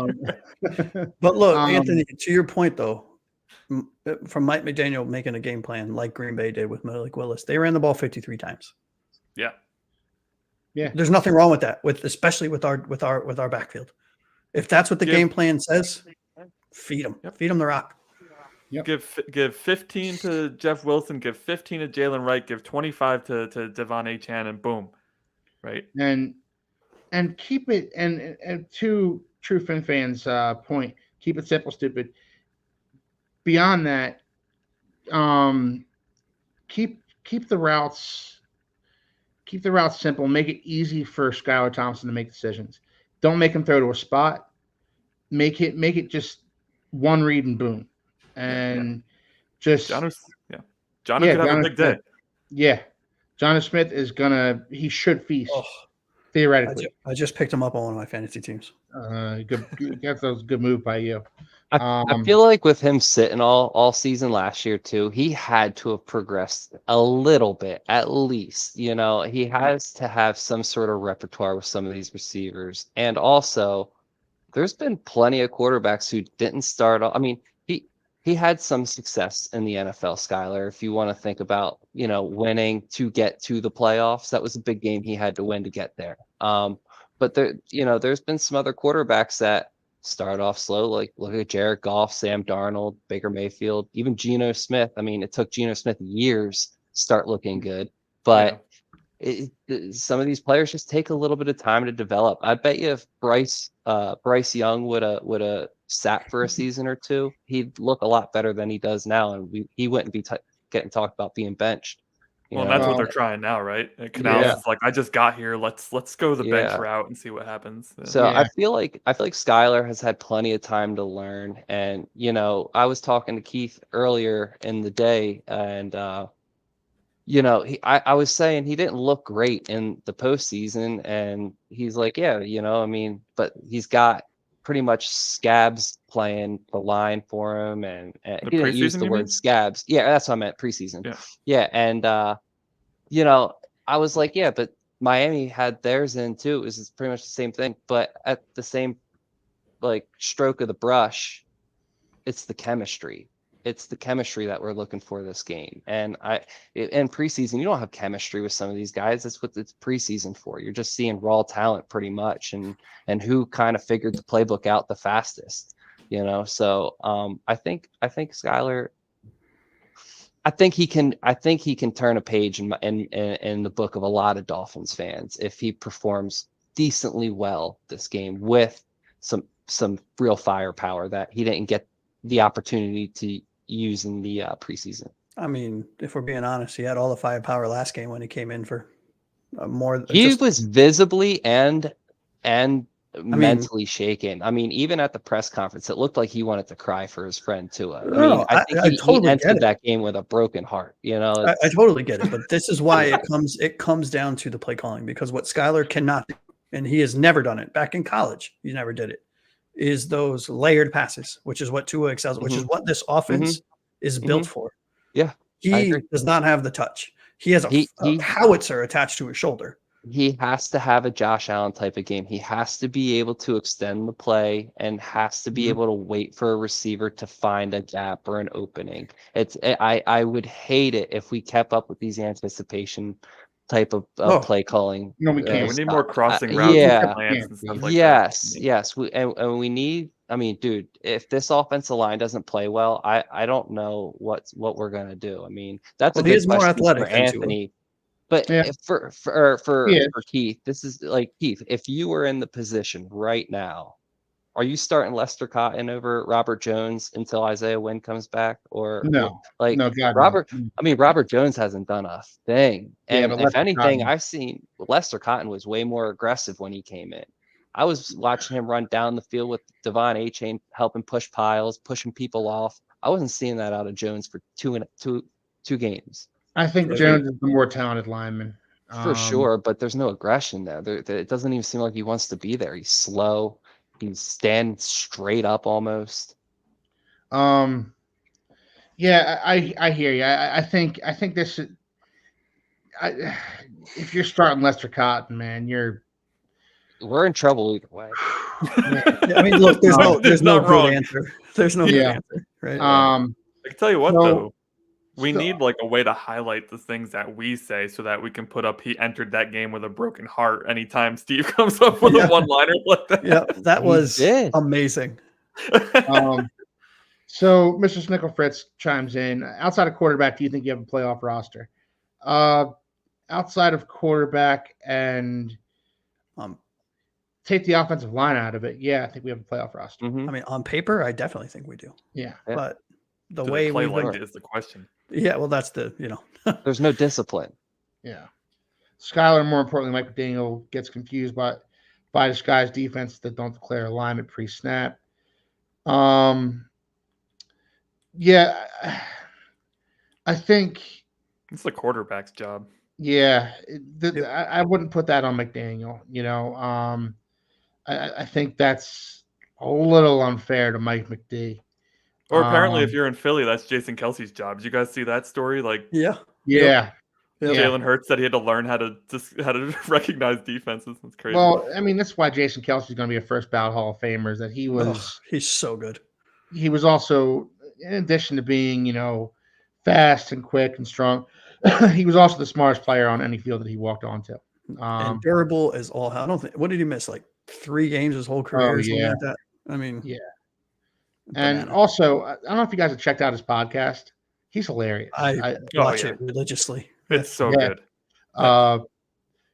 But look, Anthony, to your point, though, from Mike McDaniel making a game plan like Green Bay did with Malik Willis, they ran the ball 53 times. Yeah. Yeah. There's nothing wrong with that, especially with our backfield. If that's what the game plan says, feed them. Feed them the rock. Yep. Give 15 to Jeff Wilson, give 15 to Jalen Wright, give 25 to Devon Achane, and boom, right? And keep it and to True Fin fans' point, keep it simple, stupid. Beyond that, keep the routes simple. Make it easy for Skylar Thompson to make decisions. Don't make him throw to a spot. make it just one read and boom, and just Jonnu could have a big day. Yeah, Jonnu Smith he should feast theoretically. I just picked him up on one of my fantasy teams. Good, that was a good move by you. I feel like with him sitting all season last year too, he had to have progressed a little bit, at least. You know, he has to have some sort of repertoire with some of these receivers. And also, there's been plenty of quarterbacks who didn't start off. I mean, he had some success in the NFL, Skyler. If you want to think about, winning to get to the playoffs, that was a big game he had to win to get there. But there's been some other quarterbacks that start off slow, like look at Jared Goff, Sam Darnold, Baker Mayfield, even Geno Smith. I mean, it took Geno Smith years to start looking good, but some of these players just take a little bit of time to develop. I bet you if Bryce Young would have sat for a season or two, he'd look a lot better than he does now, and he wouldn't be getting talked about being benched. Well, and that's what they're trying now, right? Canals is like, I just got here. Let's go the bench route and see what happens. So I feel like Skyler has had plenty of time to learn. And I was talking to Keith earlier in the day, and I was saying he didn't look great in the postseason, and he's like, but he's got pretty much Scabs playing the line for him, and he didn't use the word Scabs. Yeah, that's what I meant, preseason. Yeah, and I was like, but Miami had theirs in too. It was pretty much the same thing, but at the same stroke of the brush, it's the chemistry. It's the chemistry that we're looking for this game. And in preseason, you don't have chemistry with some of these guys. That's what it's preseason for. You're just seeing raw talent pretty much, and who kind of figured the playbook out the fastest. So I think Skyler, I think he can turn a page in the book of a lot of Dolphins fans if he performs decently well this game with some real firepower that he didn't get the opportunity to use in the preseason. I mean, if we're being honest, he had all the firepower last game when he came in for more. He was visibly and mentally shaken. I mean, even at the press conference, it looked like he wanted to cry for his friend Tua. I think he totally entered that game with a broken heart. I totally get it, but this is why it comes down to the play calling, because what Skyler cannot do, and he has never done it. Back in college, he never did it. Is those layered passes, which is what Tua excels, which is what this offense is built for. Yeah, he does not have the touch. He has a howitzer attached to his shoulder. He has to have a Josh Allen type of game. He has to be able to extend the play and has to be able to wait for a receiver to find a gap or an opening. I would hate it if we kept up with these anticipation type of play calling. No, we can't. We need more crossing routes. And stuff like yes. We need. I mean, dude, if this offensive line doesn't play well, I don't know what we're gonna do. I mean, that's a good question more athletic for Anthony. But for Keith, this is like, Keith, if you were in the position right now, are you starting Lester Cotton over Robert Jones until Isaiah Wynn comes back? Or no, God, Robert? No. I mean, Robert Jones hasn't done a thing. And if anything, Cotton. I've seen Lester Cotton was way more aggressive when he came in. I was watching him run down the field with Devon A-Chain, helping push piles, pushing people off. I wasn't seeing that out of Jones for two games. I think Jones is the more talented lineman. For sure, but there's no aggression there. It doesn't even seem like he wants to be there. He's slow. He's standing straight up almost. Yeah, I hear you. I think this. If you're starting Lester Cotton, man, we're in trouble either way. I mean, look, there's no good answer. There's no good answer, right? I can tell you what, though. We need like a way to highlight the things that we say so that we can put up he entered that game with a broken heart anytime Steve comes up with a one-liner like that. Yeah, that was amazing. So Mr. Snickle Fritz chimes in. Outside of quarterback, do you think you have a playoff roster? Outside of quarterback and take the offensive line out of it, I think we have a playoff roster. I mean, on paper, I definitely think we do. Yeah. But the way we like it is the question. Yeah, well, that's there's no discipline. Yeah. Skyler, more importantly, Mike McDaniel gets confused by this guy's defense that don't declare alignment pre-snap. Yeah, I think it's the quarterback's job. Yeah, I wouldn't put that on McDaniel. I think that's a little unfair to Mike McD. Or apparently, if you're in Philly, that's Jason Kelsey's job. Did you guys see that story? Like, yeah. Jalen Hurts said he had to learn how to recognize defenses. That's crazy. Well, I mean, that's why Jason Kelsey's going to be a first ballot Hall of Famer. Is that he's so good. He was also, in addition to being, fast and quick and strong, he was also the smartest player on any field that he walked onto. And durable as all hell. I don't think. What did he miss? Like 3 games his whole career? Or something like that. I mean, yeah. And also, I don't know if you guys have checked out his podcast. He's hilarious. I watch it religiously. It's so good.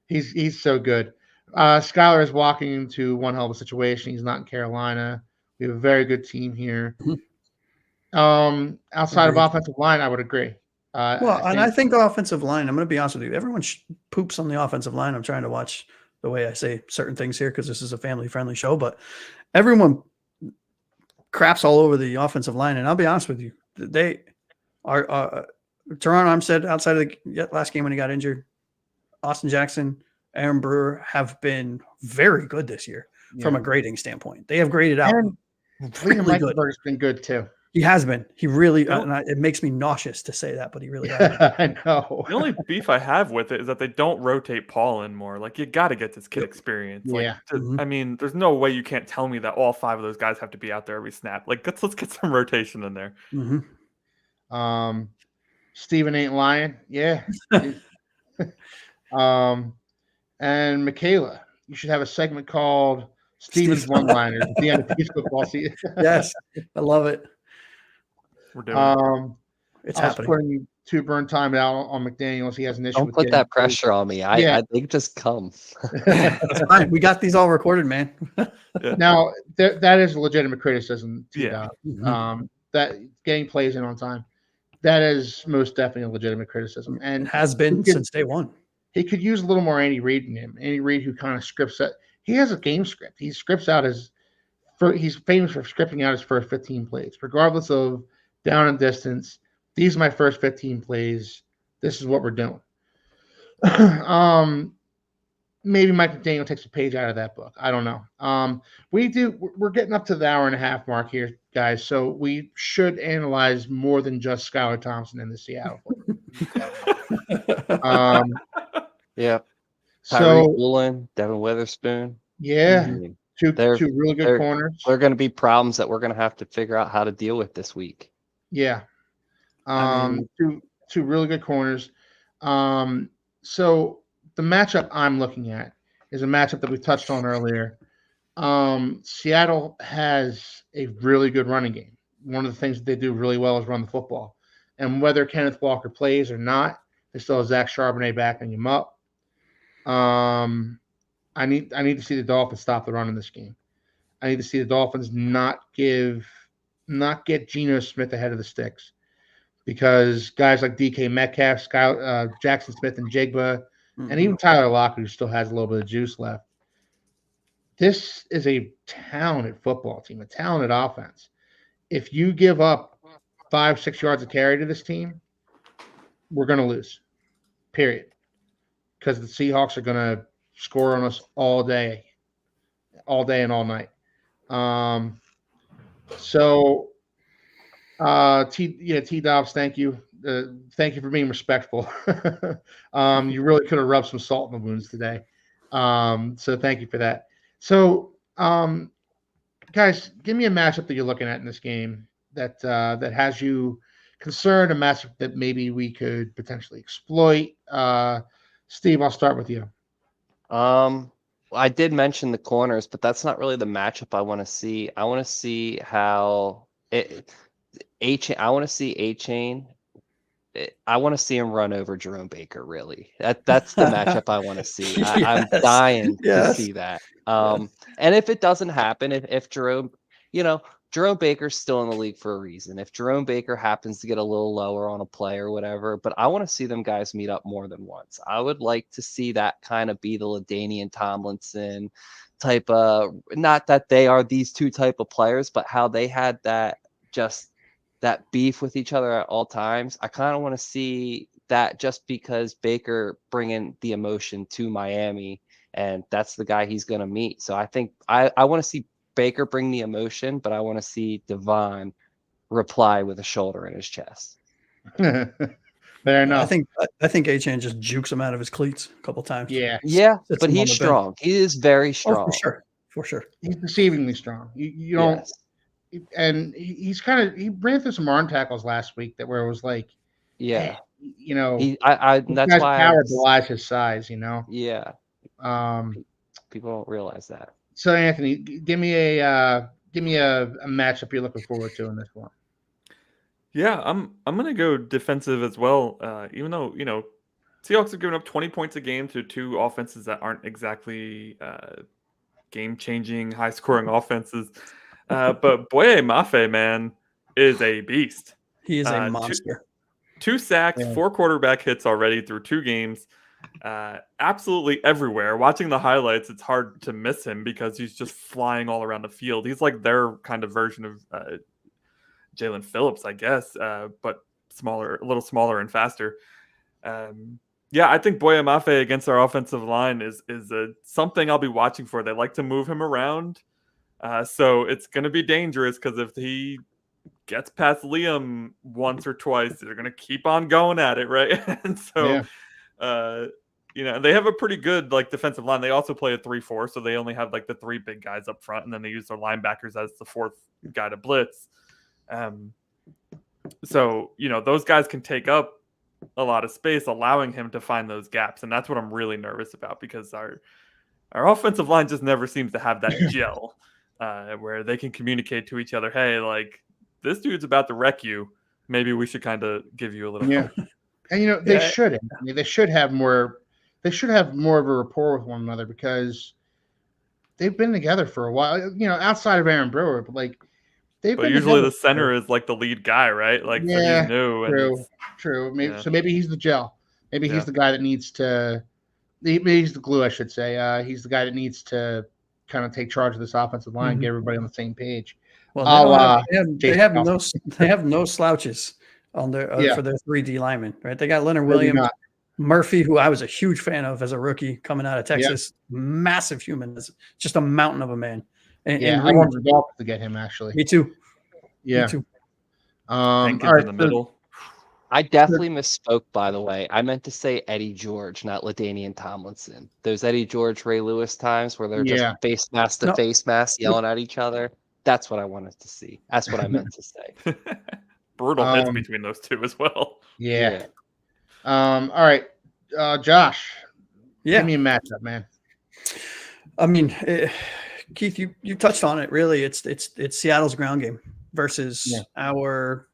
He's so good. Skylar is walking into one hell of a situation. He's not in Carolina. We have a very good team here. Outside of offensive line, I would agree. I think the offensive line, I'm going to be honest with you, everyone poops on the offensive line. I'm trying to watch the way I say certain things here because this is a family-friendly show, but everyone craps all over the offensive line. And I'll be honest with you, they are Teron Armstead outside of the last game when he got injured, Austin Jackson, Aaron Brewer have been very good this year from a grading standpoint. They have graded out really good. Has been good too. He has been. He really, it makes me nauseous to say that, but he really has. I know. The only beef I have with it is that they don't rotate Paul in more. Like, you got to get this kid experience. Like, I mean, there's no way you can't tell me that all 5 of those guys have to be out there every snap. Like, let's get some rotation in there. Steven ain't lying. Yeah. And Michaela, you should have a segment called Steven's One-Liners at the end of these football season. Yes, I love it. We're doing it's happening. Putting 2 burn time out on McDaniels. He has an issue. Don't put that pressure on me. I think just come. That's fine. We got these all recorded, man. Now that is a legitimate criticism. That getting plays in on time. That is most definitely a legitimate criticism, and has been since day one. He could use a little more Andy Reid in him. Andy Reid, who kind of scripts that. He has a game script. He scripts out he's famous for scripting out his first 15 plays, regardless of down and distance. These are my first 15 plays. This is what we're doing. Maybe Mike McDaniel takes a page out of that book. I don't know. We're getting up to the hour and a half mark here, guys. So we should analyze more than just Skylar Thompson in the Seattle. Yeah. So Woolen, Devin Witherspoon. Yeah. Two really good corners. They're going to be problems that we're going to have to figure out how to deal with this week. Yeah. Two really good corners. So the matchup I'm looking at is a matchup that we touched on earlier. Seattle has a really good running game. One of the things that they do really well is run the football. And whether Kenneth Walker plays or not, they still have Zach Charbonnet backing him up. I need to see the Dolphins stop the run in this game. I need to see the Dolphins not get Geno Smith ahead of the sticks, because guys like DK Metcalf, Jackson Smith, and Jigba, and even Tyler Lockett, who still has a little bit of juice left. This is a talented football team, a talented offense. If you give up 5-6 yards of carry to this team, we're going to lose, period. Because the Seahawks are going to score on us all day and all night. T-Dobbs, thank you. Thank you for being respectful. You really could have rubbed some salt in the wounds today. So thank you for that. So, guys, give me a matchup that you're looking at in this game that has you concerned, a matchup that maybe we could potentially exploit. Steve, I'll start with you. I did mention the corners, but that's not really the matchup I want to see. I want to see how I want to see A-Chain. I want to see him run over Jerome Baker. Really, that's the matchup I want to see. I'm dying to see that. And if it doesn't happen, if Jerome Baker's still in the league for a reason. If Jerome Baker happens to get a little lower on a play or whatever, but I want to see them guys meet up more than once. I would like to see that kind of be the LaDainian Tomlinson, type of, not that they are these two type of players, but how they had that beef with each other at all times. I kind of want to see that, just because Baker bringing the emotion to Miami, and that's the guy he's going to meet. So I think I want to see Baker bring the emotion, but I want to see Devon reply with a shoulder in his chest. Fair enough. I think Achane just jukes him out of his cleats a couple times. Yeah, but he's strong. He is very strong. Oh, for sure. He's deceivingly strong. You don't, and he ran through some arm tackles last week where it was like, yeah, that's why power belies his size. Yeah. People don't realize that. So Anthony, give me a matchup you're looking forward to in this one. Yeah, I'm gonna go defensive as well. Even though Seahawks have given up 20 points a game to two offenses that aren't exactly game-changing, high-scoring offenses, but Boye Mafe, man, is a beast. He is a monster. Two sacks, 4 quarterback hits already through 2 games. Absolutely everywhere. Watching the highlights, it's hard to miss him because he's just flying all around the field. He's like their kind of version of Jalen Phillips, I guess, but a little smaller and faster. I think Boye Mafe against our offensive line is something I'll be watching for. They like to move him around, so it's going to be dangerous because if he gets past Liam once or twice, they're going to keep on going at it, right? And so, they have a pretty good defensive line. They also play a 3-4, so they only have the 3 big guys up front, and then they use their linebackers as the 4th guy to blitz. So those guys can take up a lot of space, allowing him to find those gaps, and that's what I'm really nervous about because our offensive line just never seems to have that gel where they can communicate to each other. Hey, this dude's about to wreck you. Maybe we should kind of give you a little help. And they shouldn't. I mean, they should have more. They should have more of a rapport with one another because they've been together for a while. Outside of Aaron Brewer, but But usually the center is the lead guy, right? So he's new. True. Maybe he's the gel. Maybe he's the guy that needs to. Maybe he's the glue, I should say. He's the guy that needs to kind of take charge of this offensive line and get everybody on the same page. Well, they have no slouches on their for their 3D linemen, right? They got Leonard Williams, Murphy, who I was a huge fan of as a rookie coming out of Texas. Massive human, just a mountain of a man. And I want the Dolphins to get him, actually. Me too. Yeah. In the middle. I definitely misspoke, by the way. I meant to say Eddie George, not LaDainian Tomlinson. Those Eddie George, Ray Lewis times where they're just face mask to face mask yelling at each other. That's what I wanted to see. That's what I meant to say. Brutal hits between those two as well. Yeah. All right. Josh. Give me a matchup, man. I mean, Keith, you touched on it. Really, it's Seattle's ground game versus our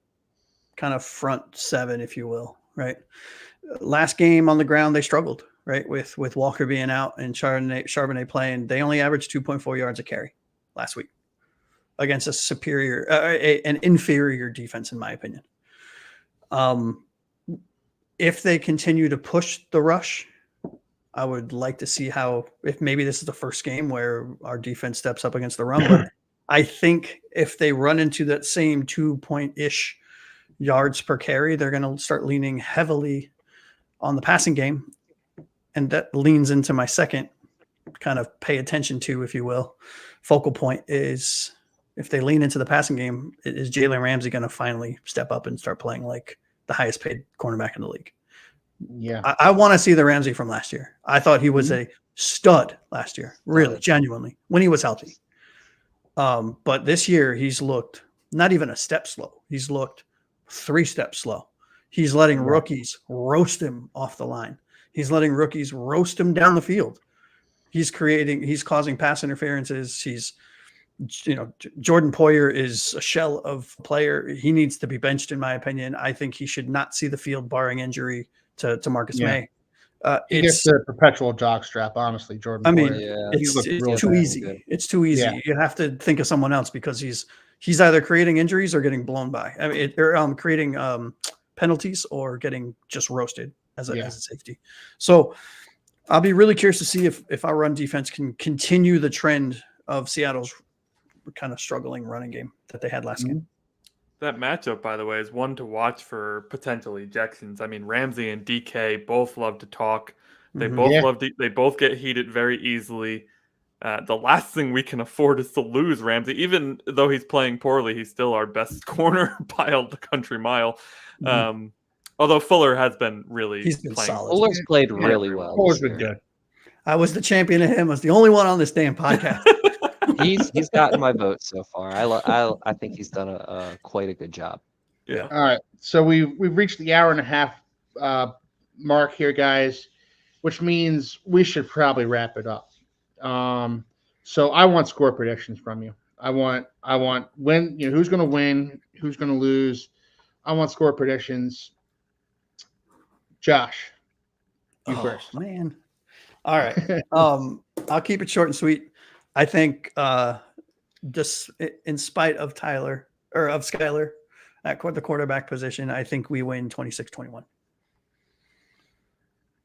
kind of front 7, if you will. Right. Last game on the ground, they struggled. Right, with Walker being out and Charbonnet playing, they only averaged 2.4 yards a carry last week against an inferior defense, in my opinion. If they continue to push the rush, I would like to see if maybe this is the first game where our defense steps up against the run. But I think if they run into that same 2-point-ish yards per carry, they're going to start leaning heavily on the passing game. And that leans into my second kind of pay attention to, if you will, focal point is if they lean into the passing game, is Jalen Ramsey going to finally step up and start playing like the highest paid cornerback in the league? Yeah. I want to see the Ramsey from last year. I thought he was a stud last year, really, genuinely, when he was healthy. But this year he's looked not even a step slow. He's looked 3 steps slow. He's letting rookies roast him off the line. He's letting rookies roast him down the field. He's causing pass interferences. Jordan Poyer is a shell of a player. He needs to be benched, in my opinion. I think he should not see the field barring injury to Marcus May. He gets the perpetual jockstrap, honestly, Jordan. I mean, Poyer. It's too easy. Yeah. It's too easy. Yeah. You have to think of someone else because he's either creating injuries or getting blown by. I mean, or creating penalties or getting just roasted as a safety. So I'll be really curious to see if our run defense can continue the trend of Seattle's kind of struggling running game that they had last game. That matchup, by the way, is one to watch for potential ejections. I mean, Ramsey and DK both love to talk. They both they both get heated very easily. The last thing we can afford is to lose Ramsey. Even though he's playing poorly, he's still our best corner by the country mile. Although Fuller has been really playing solid. Fuller's played really well. Fuller's been good. I was the champion of him. I was the only one on this damn podcast. He's gotten my vote so far. I think he's done quite a good job. Yeah. All right. So we've reached the hour and a half mark here, guys, which means we should probably wrap it up. So I want score predictions from you. I want when who's going to win, who's going to lose. I want score predictions. Josh, you first. Man. All right. I'll keep it short and sweet. I think just in spite of Skyler at the quarterback position, I think we win 26-21.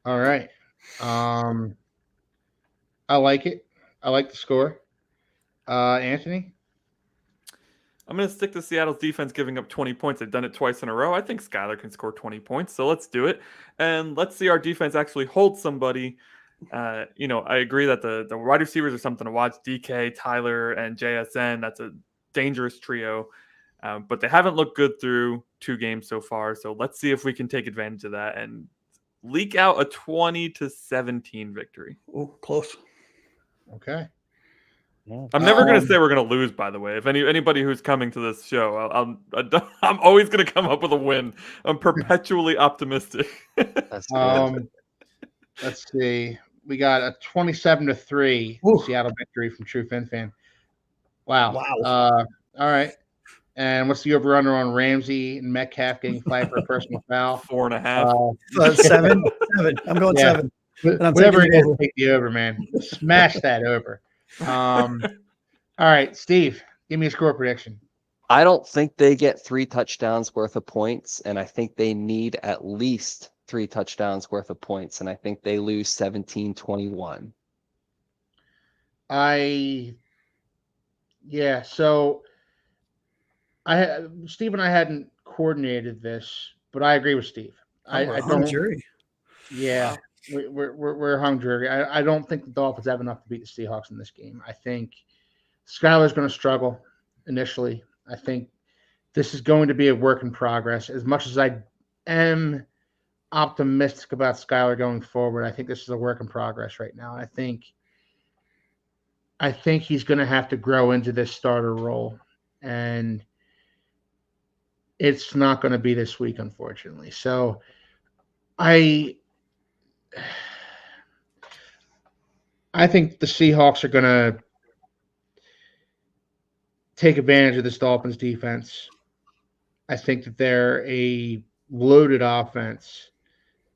All right. I like it. I like the score. Anthony? I'm going to stick to Seattle's defense giving up 20 points. They've done it twice in a row. I think Skyler can score 20 points, so let's do it. And let's see our defense actually hold somebody. I agree that the wide receivers are something to watch. DK, Tyler, and JSN, that's a dangerous trio. But they haven't looked good through 2 games so far, so let's see if we can take advantage of that and leak out a 20-17 victory. Oh, close. Okay. I'm never going to say we're going to lose, by the way. If anybody who's coming to this show, I'm always going to come up with a win. I'm perpetually optimistic. That's good. Let's see. We got a 27-3 Seattle victory from True Fin Fan. Wow. All right. And what's the over/under on Ramsey and Metcalf getting flagged for a personal foul? 4.5. 7. I'm going 7. Whatever it is, take the over, man. Smash that over. All right, Steve, give me a score prediction. I don't think they get 3 touchdowns worth of points, and I think they need at least 3 touchdowns worth of points, and I think they lose 17-21. So Steve and I hadn't coordinated this, but I agree with Steve. I don't jury. Yeah. Wow. We're hung jury. I don't think the Dolphins have enough to beat the Seahawks in this game. I think Skyler's going to struggle initially. I think this is going to be a work in progress. As much as I am optimistic about Skyler going forward, I think this is a work in progress right now. I think he's going to have to grow into this starter role, and it's not going to be this week, unfortunately. So I think the Seahawks are going to take advantage of this Dolphins defense. I think that they're a loaded offense,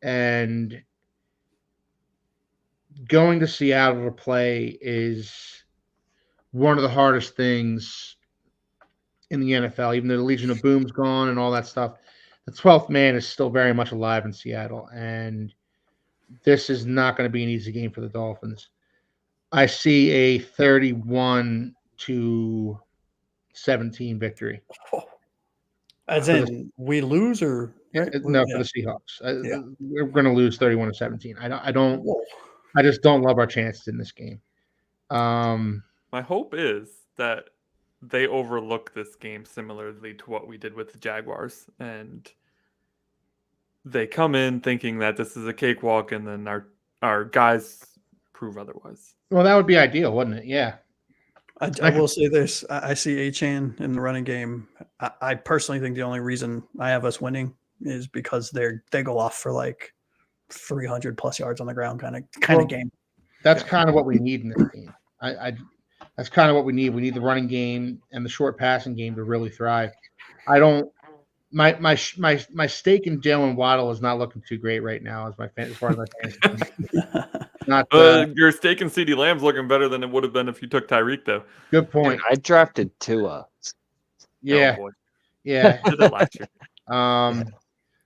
and going to Seattle to play is one of the hardest things in the NFL, even though the Legion of Boom's gone and all that stuff. The 12th man is still very much alive in Seattle, and this is not going to be an easy game for the Dolphins. I see a 31-17 victory. As in, we lose, or right? No, for the Seahawks. We're going to lose 31-17. I just don't love our chances in this game. My hope is that they overlook this game similarly to what we did with the Jaguars, and they come in thinking that this is a cakewalk, and then our guys prove otherwise. Well, that would be ideal, wouldn't it? Yeah. I will say this. I see Achane in the running game. I personally think the only reason I have us winning is because they go off for like 300 plus yards on the ground kind of game. That's kind of what we need in this game. That's kind of what we need. We need the running game and the short passing game to really thrive. My stake in Jalen Waddle is not looking too great right now as far as my fantasy. Your stake in CeeDee Lamb's looking better than it would have been if you took Tyreek, though. Good point. I drafted Tua. Yeah. Oh, boy. Yeah. Did that last year.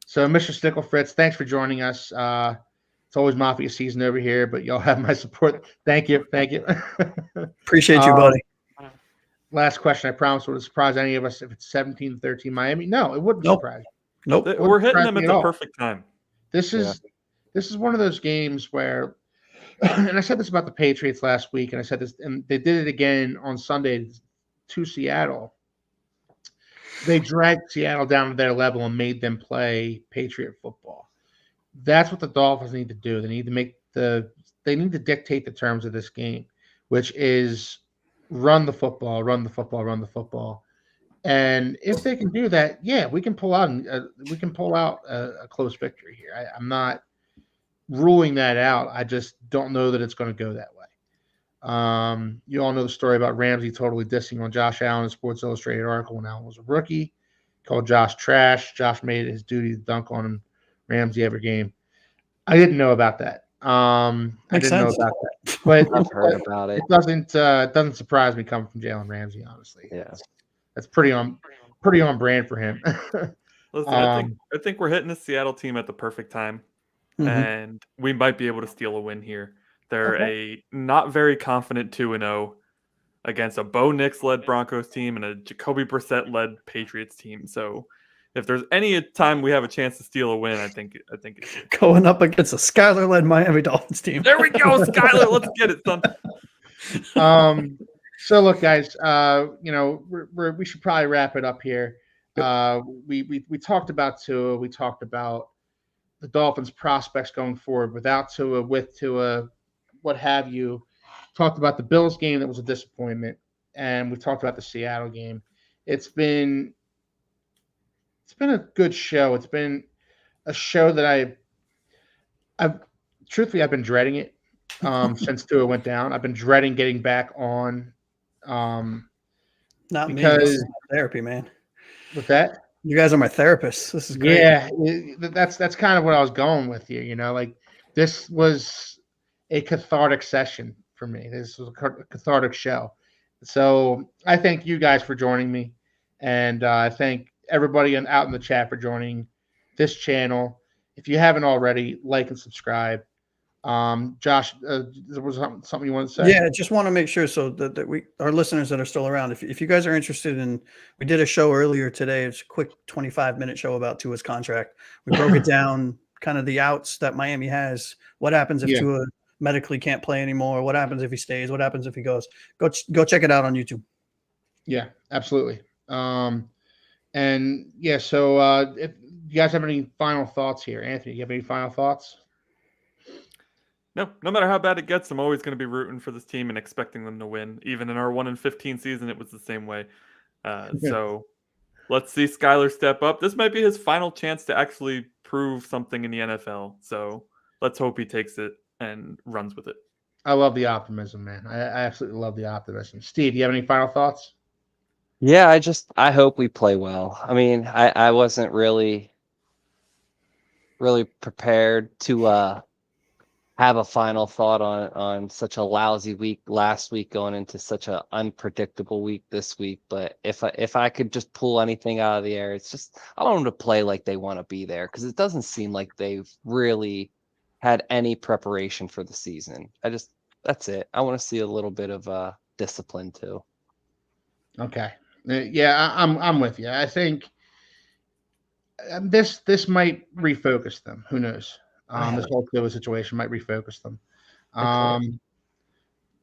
So Mr. Sticklefritz, thanks for joining us. It's It's always Mafia season over here, but y'all have my support. Thank you. Appreciate you, buddy. Last question. I promise would it surprise any of us if it's 17-13 Miami? No, it wouldn't surprise you. Nope. We're hitting them at the perfect time. This is one of those games where, and I said this about the Patriots last week, and I said this, and they did it again on Sunday to Seattle. They dragged Seattle down to their level and made them play Patriot football. That's what the Dolphins need to do. They need to dictate the terms of this game, which is run the football. And if they can do that, we can pull out a close victory here. I'm not ruling that out. I just don't know that it's going to go that way. You all know the story about Ramsey totally dissing on Josh Allen in a Sports Illustrated article when Allen was a rookie. Called Josh trash. Josh made it his duty to dunk on him, Ramsey every game. I didn't know about that. I didn't know about that, but I've heard about it. It doesn't surprise me coming from Jalen Ramsey, honestly. Yeah, that's pretty on brand for him. Listen, I think we're hitting the Seattle team at the perfect time, and we might be able to steal a win here. They're a not very confident 2-0 against a Bo Nix-led Broncos team and a Jacoby Brissett-led Patriots team. So if there's any time we have a chance to steal a win, I think it's going up against a Skyler-led Miami Dolphins team. There we go, Skyler. Let's get it, son. So look, guys, we should probably wrap it up here. We talked about Tua. We talked about the Dolphins' prospects going forward without Tua, with Tua, what have you. Talked about the Bills game that was a disappointment, and we talked about the Seattle game. It's been a good show. It's been a show that I've been dreading it since Tua went down. I've been dreading getting back on. Not because therapy, man. With that, you guys are my therapists. This is great. Yeah, that's kind of what I was going with here. Like this was a cathartic session for me. This was a cathartic show. So I thank you guys for joining me, and I thank everybody out in the chat for joining this channel. If you haven't already, like and subscribe. Josh, there was something you want to say? Yeah, just want to make sure so that our listeners that are still around, if you guys are interested in, we did a show earlier today. It's a quick 25-minute show about Tua's contract. We broke it down, kind of the outs that Miami has. What happens if Tua medically can't play anymore? What happens if he stays? What happens if he goes? Go check it out on YouTube. Yeah, absolutely. So if you guys have any final thoughts here, Anthony, you have any final thoughts? No matter how bad it gets, I'm always going to be rooting for this team and expecting them to win. Even in our 1-15 season, it was the same way. So let's see Skyler step up. This might be his final chance to actually prove something in the NFL. So let's hope he takes it and runs with it. I love the optimism, man. I absolutely love the optimism. Steve, do you have any final thoughts? Yeah, I hope we play well. I mean, I wasn't really prepared to have a final thought on such a lousy week last week going into such an unpredictable week this week. But if I could just pull anything out of the air, it's just I want them to play like they want to be there, because it doesn't seem like they've really had any preparation for the season. That's it. I want to see a little bit of discipline too. Okay. Yeah, I'm with you. I think this might refocus them. Who knows? This whole Tua situation might refocus them.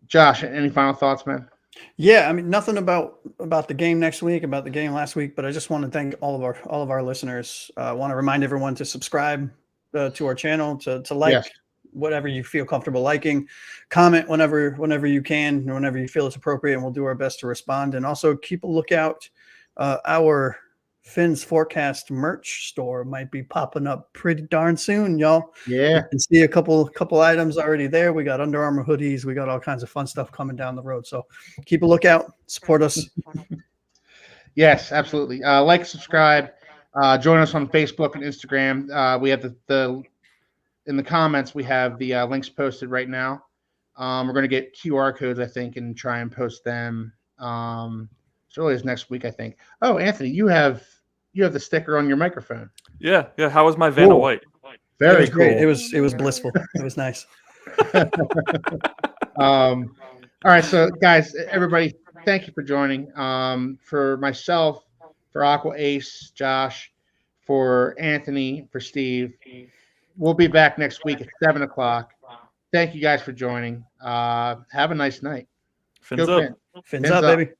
Josh, any final thoughts, man? Yeah, I mean, nothing about the game next week, about the game last week, but I just want to thank all of our listeners. I want to remind everyone to subscribe to our channel, to like whatever you feel comfortable liking, comment whenever you can, whenever you feel it's appropriate, and we'll do our best to respond. And also keep a lookout. Our Finn's Forecast merch store might be popping up pretty darn soon, y'all. Yeah, you can see a couple items already there. We got Under Armour hoodies. We got all kinds of fun stuff coming down the road. So keep a lookout. Support us. Yes, absolutely. Like, subscribe. Join us on Facebook and Instagram. We have the in the comments. We have the links posted right now. We're going to get QR codes, I think, and try and post them. As early as next week, I think. Oh, Anthony, you have the sticker on your microphone. Yeah. How was my Vanna White? Very cool. Great. It was blissful. It was nice. All right, so guys, everybody, thank you for joining. For myself, for Aqua Ace, Josh, for Anthony, for Steve, we'll be back next week at 7:00. Thank you guys for joining. Have a nice night. Fins up. Fins up, baby.